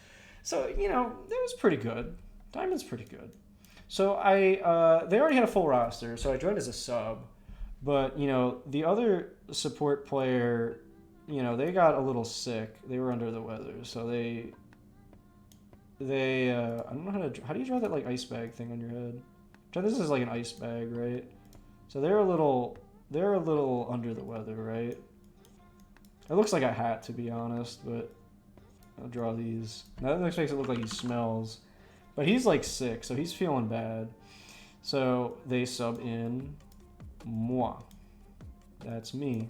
So, it was pretty good. Diamond's pretty good. So they already had a full roster, so I joined as a sub. But, the other support player, they got a little sick. They were under the weather, so they I don't know how do you draw that, like, ice bag thing on your head? This is like an ice bag, right? So they're a little under the weather, right? It looks like a hat, to be honest, but I'll draw these. That makes it look like he smells. But he's like sick, so he's feeling bad. So they sub in moi. That's me.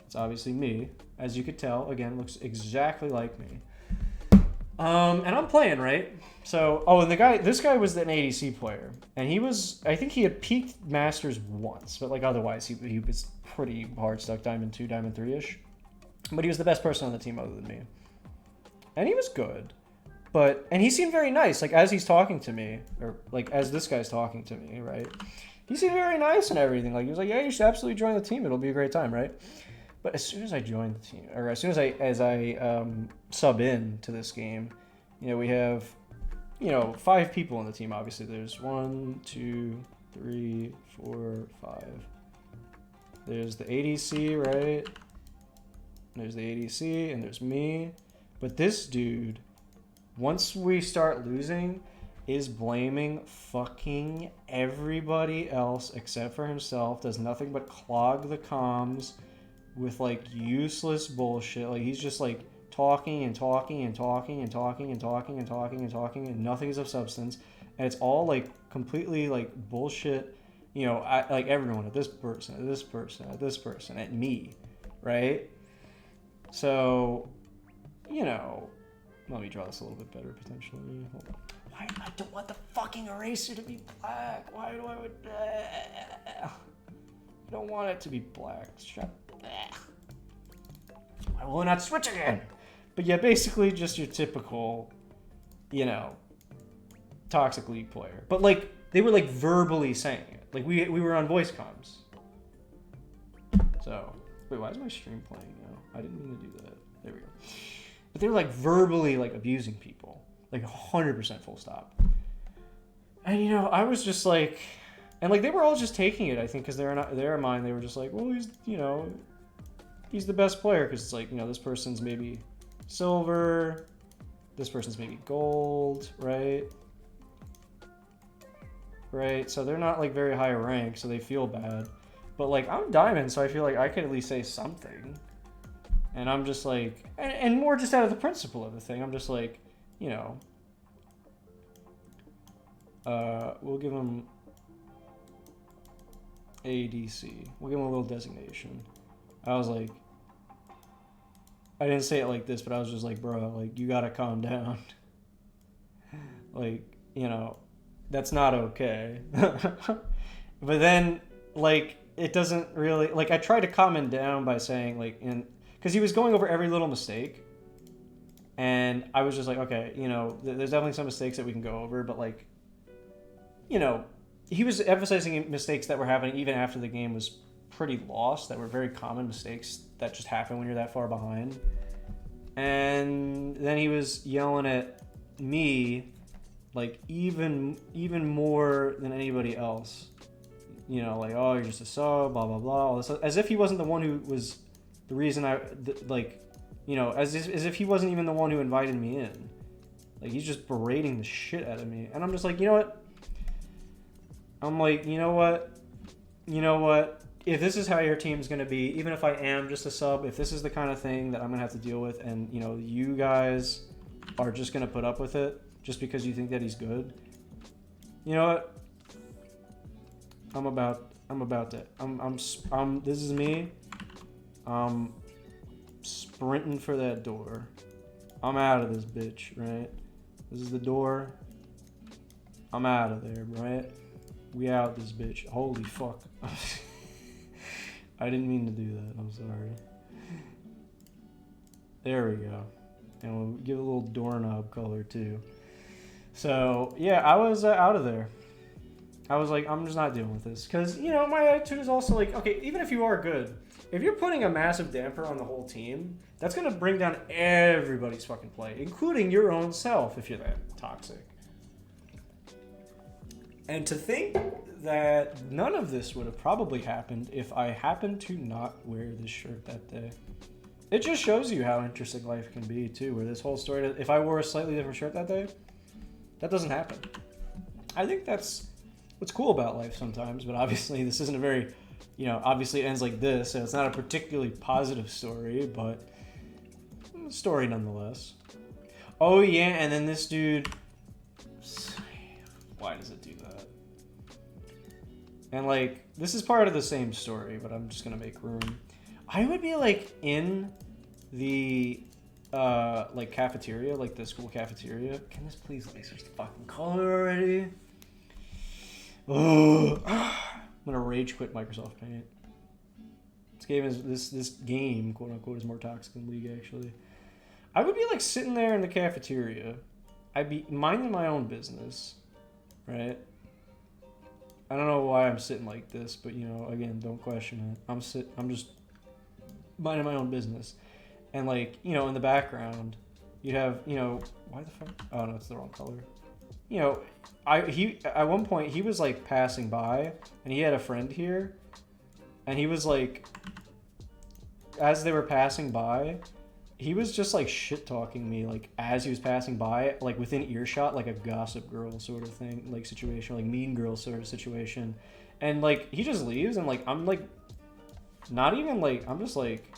It's obviously me. As you could tell, again, looks exactly like me. And I'm playing, right? So, and this guy was an ADC player. And I think he had peaked Masters once, but like otherwise he was pretty hard stuck Diamond 2, Diamond 3-ish. But he was the best person on the team other than me. And he was good. And he seemed very nice, like as he's talking to me, or like as this guy's talking to me, right? He seemed very nice and everything. Like he was like, yeah, you should absolutely join the team. It'll be a great time, right? But as soon as I joined the team, or as soon as I sub in to this game, we have, 5 people on the team. Obviously, there's 1, 2, 3, 4, 5. There's the ADC, right? There's the ADC, and there's me. But this dude, once we start losing, is blaming fucking everybody else except for himself. Does nothing but clog the comms. with like useless bullshit. Like he's just like talking and talking and talking and talking and talking and talking and talking and nothing is of substance, and it's all like completely like bullshit. You know, like everyone, at this person, at this person, at this person, at me, right? So, you know, let me draw this a little bit better potentially. Hold on. Why I don't want the fucking eraser to be black? Why do I would? I don't want it to be black. Shut. Why will I not switch again? But yeah, basically just your typical, you know, toxic league player. But like they were like verbally saying it. Like we were on voice comms. So wait, why is my stream playing now? I didn't mean to do that. There we go. But they were like verbally like abusing people, like 100% full stop. And you know, I was just like, and like they were all just taking it, I think, because they're in their mind they were just like, well, he's, you know, he's the best player because it's like, you know, this person's maybe silver, this person's maybe gold, right? Right, so they're not like very high rank, so they feel bad. But like I'm diamond, so I feel like I could at least say something. And I'm just like, and more just out of the principle of the thing, I'm just like, you know, we'll give him ADC. We'll give him a little designation. I was like, I didn't say it like this, but I was just like, bro, like, you gotta calm down. Like, you know, that's not okay. But then, like, it doesn't really, like, I tried to calm him down by saying, like, because he was going over every little mistake. And I was just like, okay, you know, there's definitely some mistakes that we can go over, but, like, you know, he was emphasizing mistakes that were happening even after the game was pretty lost, that were very common mistakes that just happen when you're that far behind. And then he was yelling at me, like, even more than anybody else. You know, like, oh, you're just a sub, blah, blah, blah. All this, as if he wasn't the one who was the reason like, you know, as if he wasn't even the one who invited me in. Like, he's just berating the shit out of me. And I'm just like, you know what? I'm like, you know what? If this is how your team's going to be, even if I am just a sub, if this is the kind of thing that I'm going to have to deal with, and, you know, you guys are just going to put up with it just because you think that he's good, you know what? I'm about that. This is me. I'm sprinting for that door. I'm out of this bitch, right? This is the door. I'm out of there, right? We out this bitch. Holy fuck. I didn't mean to do that. I'm sorry. There we go. And we'll give it a little doorknob color too. So, yeah, I was out of there. I was like, I'm just not dealing with this. Because, you know, my attitude is also like, okay, even if you are good, if you're putting a massive damper on the whole team, that's going to bring down everybody's fucking play, including your own self if you're that toxic. And to think that none of this would have probably happened if I happened to not wear this shirt that day. It just shows you how interesting life can be, too, where this whole story, if I wore a slightly different shirt that day, that doesn't happen. I think that's what's cool about life sometimes, but obviously this isn't a very, you know, obviously it ends like this, so it's not a particularly positive story, but story nonetheless. Oh yeah, and then this dude, why does it do that? And like, this is part of the same story, but I'm just gonna make room. I would be like in the like cafeteria, like the school cafeteria. Can this please at least switch the fucking color already? Oh, I'm gonna rage quit Microsoft Paint. This game, quote unquote, is more toxic than League actually. I would be like sitting there in the cafeteria. I'd be minding my own business, right? I don't know why I'm sitting like this, but you know, again, don't question it. I'm just minding my own business, and like, you know, in the background, you'd have, you know, why the fuck? Oh no, it's the wrong color. You know, at one point he was like passing by, and he had a friend here, and he was like, as they were passing by, he was just like shit talking me, like as he was passing by, like within earshot, like a Gossip Girl sort of thing, like situation, like Mean Girl sort of situation, and like he just leaves, and like I'm like not even like, I'm just like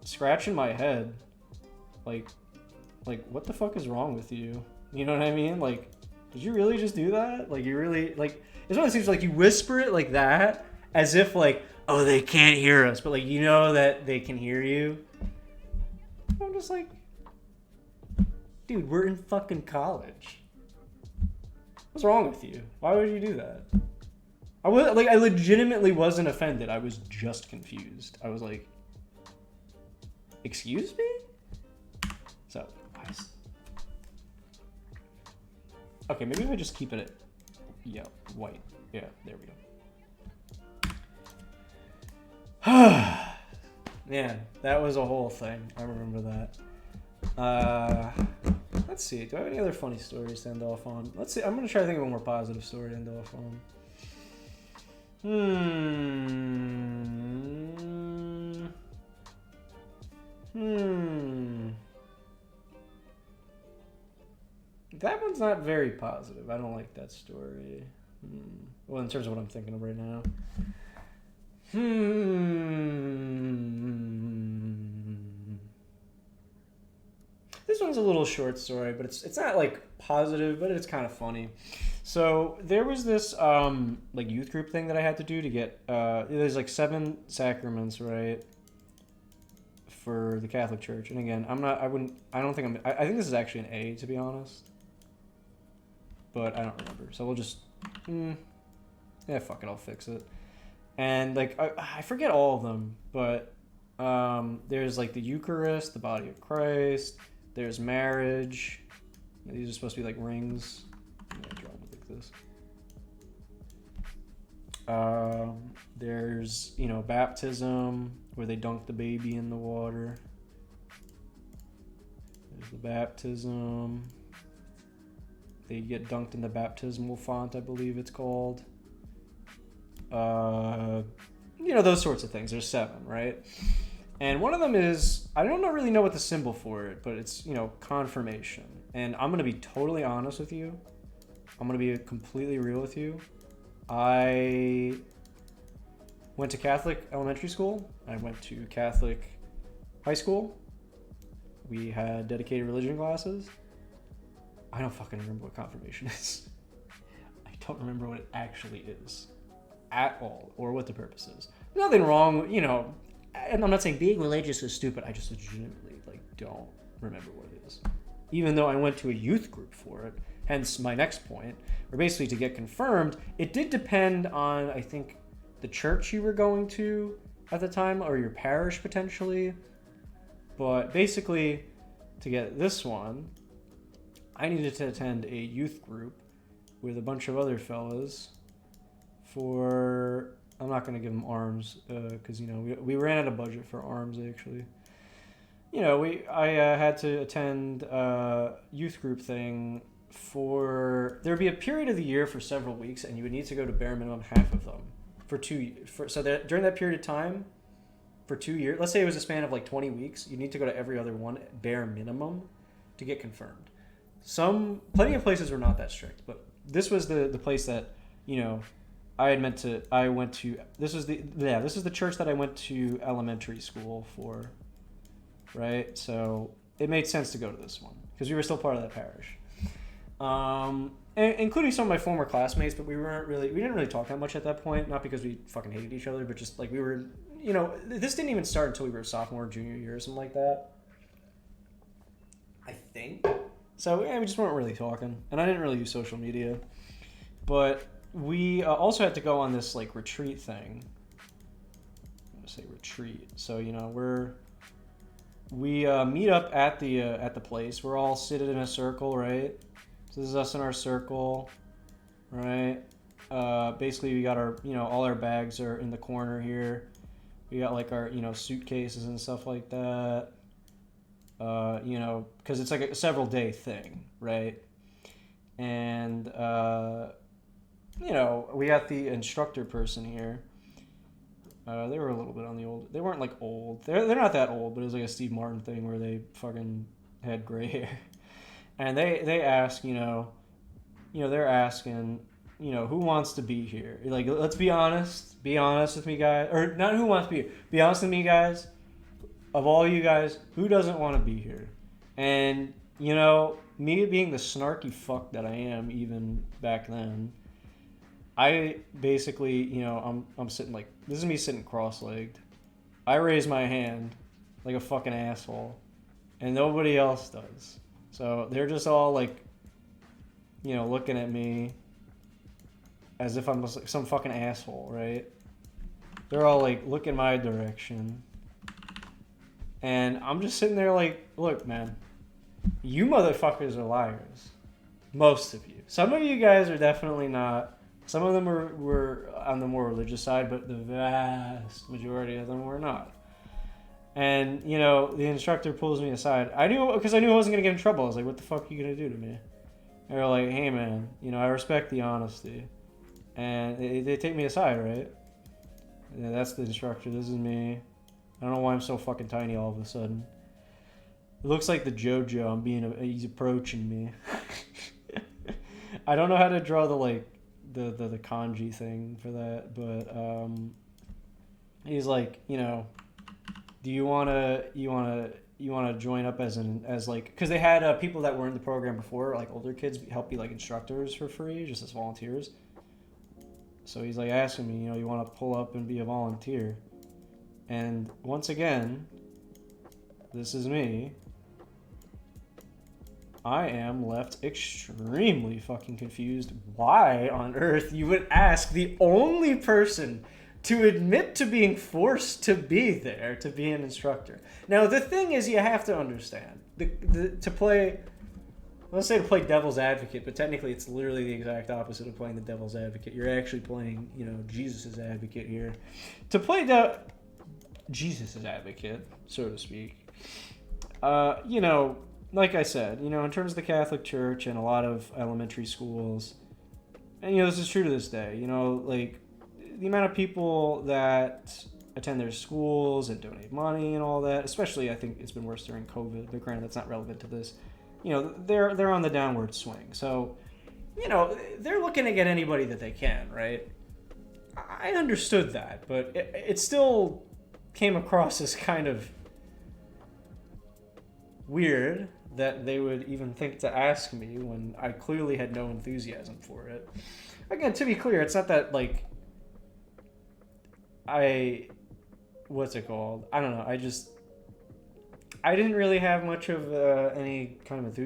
scratching my head. Like, what the fuck is wrong with you? You know what I mean? Like, did you really just do that? Like, you really, like, it's one of those things like you whisper it like that as if like, oh, they can't hear us, but like, you know that they can hear you. I'm just like, dude, we're in fucking college. What's wrong with you? Why would you do that? I legitimately wasn't offended. I was just confused. I was like, excuse me? So, nice. Okay, maybe if I just keep it at, yeah, white. Yeah, there we go. Man, that was a whole thing. I remember that. Let's see. Do I have any other funny stories to end off on? Let's see. I'm going to try to think of a more positive story to end off on. That one's not very positive. I don't like that story. Well, in terms of what I'm thinking of right now. This one's a little short story, but it's not like positive, but it's kind of funny. So there was this like youth group thing that I had to do to get there's like 7 sacraments, right, for the Catholic Church. And again, I think this is actually an A, to be honest, but I don't remember. So we'll just yeah, fuck it, I'll fix it. And like I forget all of them, but there's like the Eucharist, the body of Christ. There's marriage. These are supposed to be like rings. I'm gonna draw them like this. There's, you know, baptism, where they dunk the baby in the water. There's the baptism. They get dunked in the baptismal font, I believe it's called. You know, those sorts of things. There's 7, right? And one of them is, I don't really know what the symbol for it, but it's, you know, confirmation. And I'm going to be totally honest with you. I'm going to be completely real with you. I went to Catholic elementary school. I went to Catholic high school. We had dedicated religion classes. I don't fucking remember what confirmation is. I don't remember what it actually is at all, or what the purpose is. Nothing wrong, you know, and I'm not saying being religious is stupid. I just legitimately don't remember what it is, even though I went to a youth group for it. Hence my next point, where basically to get confirmed, it did depend on, I think, the church you were going to at the time, or your parish potentially. But basically, to get this one, I needed to attend a youth group with a bunch of other fellas for, I'm not going to give them arms, because, you know, we ran out of budget for arms, actually. You know, I had to attend a youth group thing for, there'd be a period of the year for several weeks, and you would need to go to bare minimum half of them for 2 years. So that during that period of time, for 2 years, let's say it was a span of like 20 weeks, you need to go to every other one bare minimum to get confirmed. Plenty of places were not that strict, but this was the place that, you know, I went to, this is the church that I went to elementary school for, right? So it made sense to go to this one, because we were still part of that parish. Including some of my former classmates, but we didn't really talk that much at that point, not because we fucking hated each other, but just like we were, you know, this didn't even start until we were sophomore, junior year, or something like that, I think. So yeah, we just weren't really talking, and I didn't really use social media, but we also had to go on this like retreat thing. I'm gonna say retreat. So, you know, we meet up at the place. We're all seated in a circle, right? So this is us in our circle, right? Basically, we got our, you know, all our bags are in the corner here. We got like our, you know, suitcases and stuff like that. You know, because it's like a several day thing, right? And you know, we got the instructor person here. They were a little bit on the old. They weren't like old. They're not that old, but it was like a Steve Martin thing where they fucking had gray hair. And they ask, you know, they're asking, who wants to be here? Like, let's be honest. Be honest with me, guys. Or not who wants to be here. Be honest with me, guys. Of all you guys, who doesn't want to be here? And, me being the snarky fuck that I am even back then, I basically, I'm sitting like, this is me sitting cross-legged. I raise my hand like a fucking asshole, and nobody else does. So they're just all like, looking at me as if I'm just like some fucking asshole, right? They're all like looking my direction. And I'm just sitting there like, look, man, you motherfuckers are liars. Most of you. Some of you guys are definitely not. Some of them were on the more religious side, but the vast majority of them were not. And, the instructor pulls me aside. Because I knew I wasn't going to get in trouble. I was like, what the fuck are you going to do to me? They were like, hey, man, I respect the honesty. And they take me aside, right? Yeah, that's the instructor. This is me. I don't know why I'm so fucking tiny all of a sudden. It looks like the JoJo. He's approaching me. I don't know how to draw the kanji thing for that, but he's like, do you wanna join up as like, because they had people that were in the program before, like older kids, help be like instructors for free, just as volunteers. So he's like asking me, you want to pull up and be a volunteer? And once again, this is me. I am left extremely fucking confused. Why on earth you would ask the only person to admit to being forced to be there to be an instructor? Now, the thing is, you have to understand, to play devil's advocate, but technically it's literally the exact opposite of playing the devil's advocate. You're actually playing, Jesus' advocate here. To play Jesus' advocate, so to speak, like I said, in terms of the Catholic Church and a lot of elementary schools, and, this is true to this day, like, the amount of people that attend their schools and donate money and all that, especially I think it's been worse during COVID, but granted, that's not relevant to this. They're on the downward swing. So, they're looking to get anybody that they can, right? I understood that, but it still came across as kind of weird that they would even think to ask me when I clearly had no enthusiasm for it. Again, to be clear, it's not that, like, what's it called? I don't know. I didn't really have much of any kind of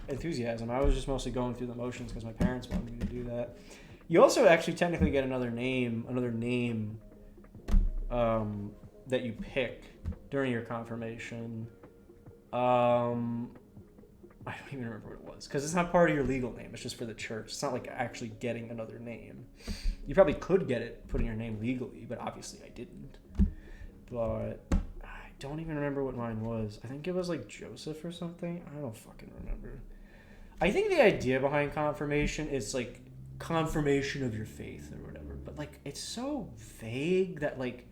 enthusiasm. I was just mostly going through the motions because my parents wanted me to do that. You also actually technically get another name that you pick during your confirmation. I don't even remember what it was because it's not part of your legal name. It's just for the church. It's not like actually getting another name. You probably could get it putting your name legally, but obviously I didn't. But I don't even remember what mine was. I think it was like Joseph or something. I don't fucking remember. I think the idea behind confirmation is like confirmation of your faith or whatever. But like it's so vague that like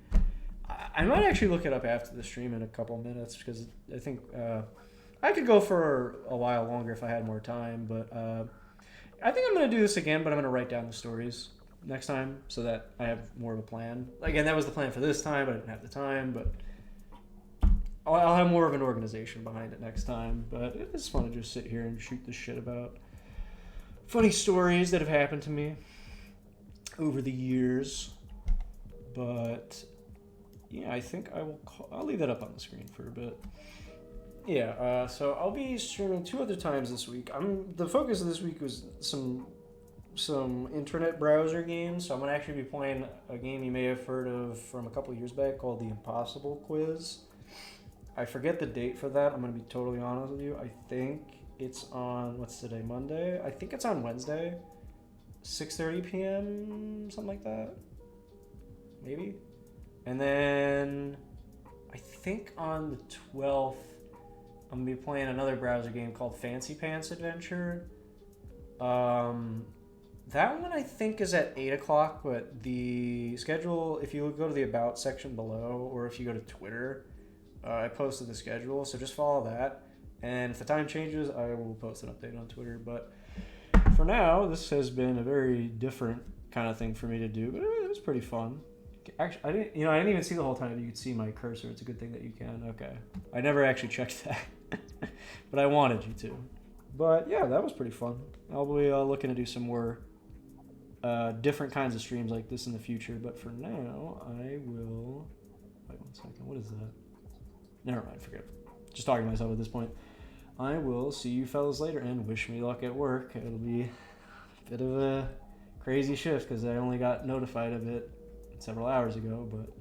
I might actually look it up after the stream in a couple minutes because I think I could go for a while longer if I had more time. But I think I'm going to do this again, but I'm going to write down the stories next time so that I have more of a plan. Again, that was the plan for this time, but I didn't have the time. But I'll have more of an organization behind it next time. But it's fun to just sit here and shoot the shit about funny stories that have happened to me over the years. But yeah, I think I'll leave that up on the screen for a bit. Yeah, so I'll be streaming 2 other times this week. The focus of this week was some internet browser games. So I'm gonna actually be playing a game you may have heard of from a couple years back called The Impossible Quiz. I forget the date for that. I'm gonna be totally honest with you. I think it's on, what's today, Monday? I think it's on Wednesday, 6:30 p.m., something like that. Maybe. And then I think on the 12th, I'm going to be playing another browser game called Fancy Pants Adventure. That one I think is at 8 o'clock, but the schedule, if you go to the About section below, or if you go to Twitter, I posted the schedule, so just follow that. And if the time changes, I will post an update on Twitter. But for now, this has been a very different kind of thing for me to do, but it was pretty fun. Actually, I didn't even see the whole time. You could see my cursor. It's a good thing that you can. Okay, I never actually checked that, but I wanted you to. But yeah, that was pretty fun. I'll be looking to do some more different kinds of streams like this in the future. But for now, I will. Wait 1 second. What is that? Never mind. Forget it. Just talking to myself at this point. I will see you fellas later and wish me luck at work. It'll be a bit of a crazy shift because I only got notified of it several hours ago, but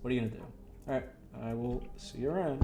what are you gonna do? All right, I will see you around.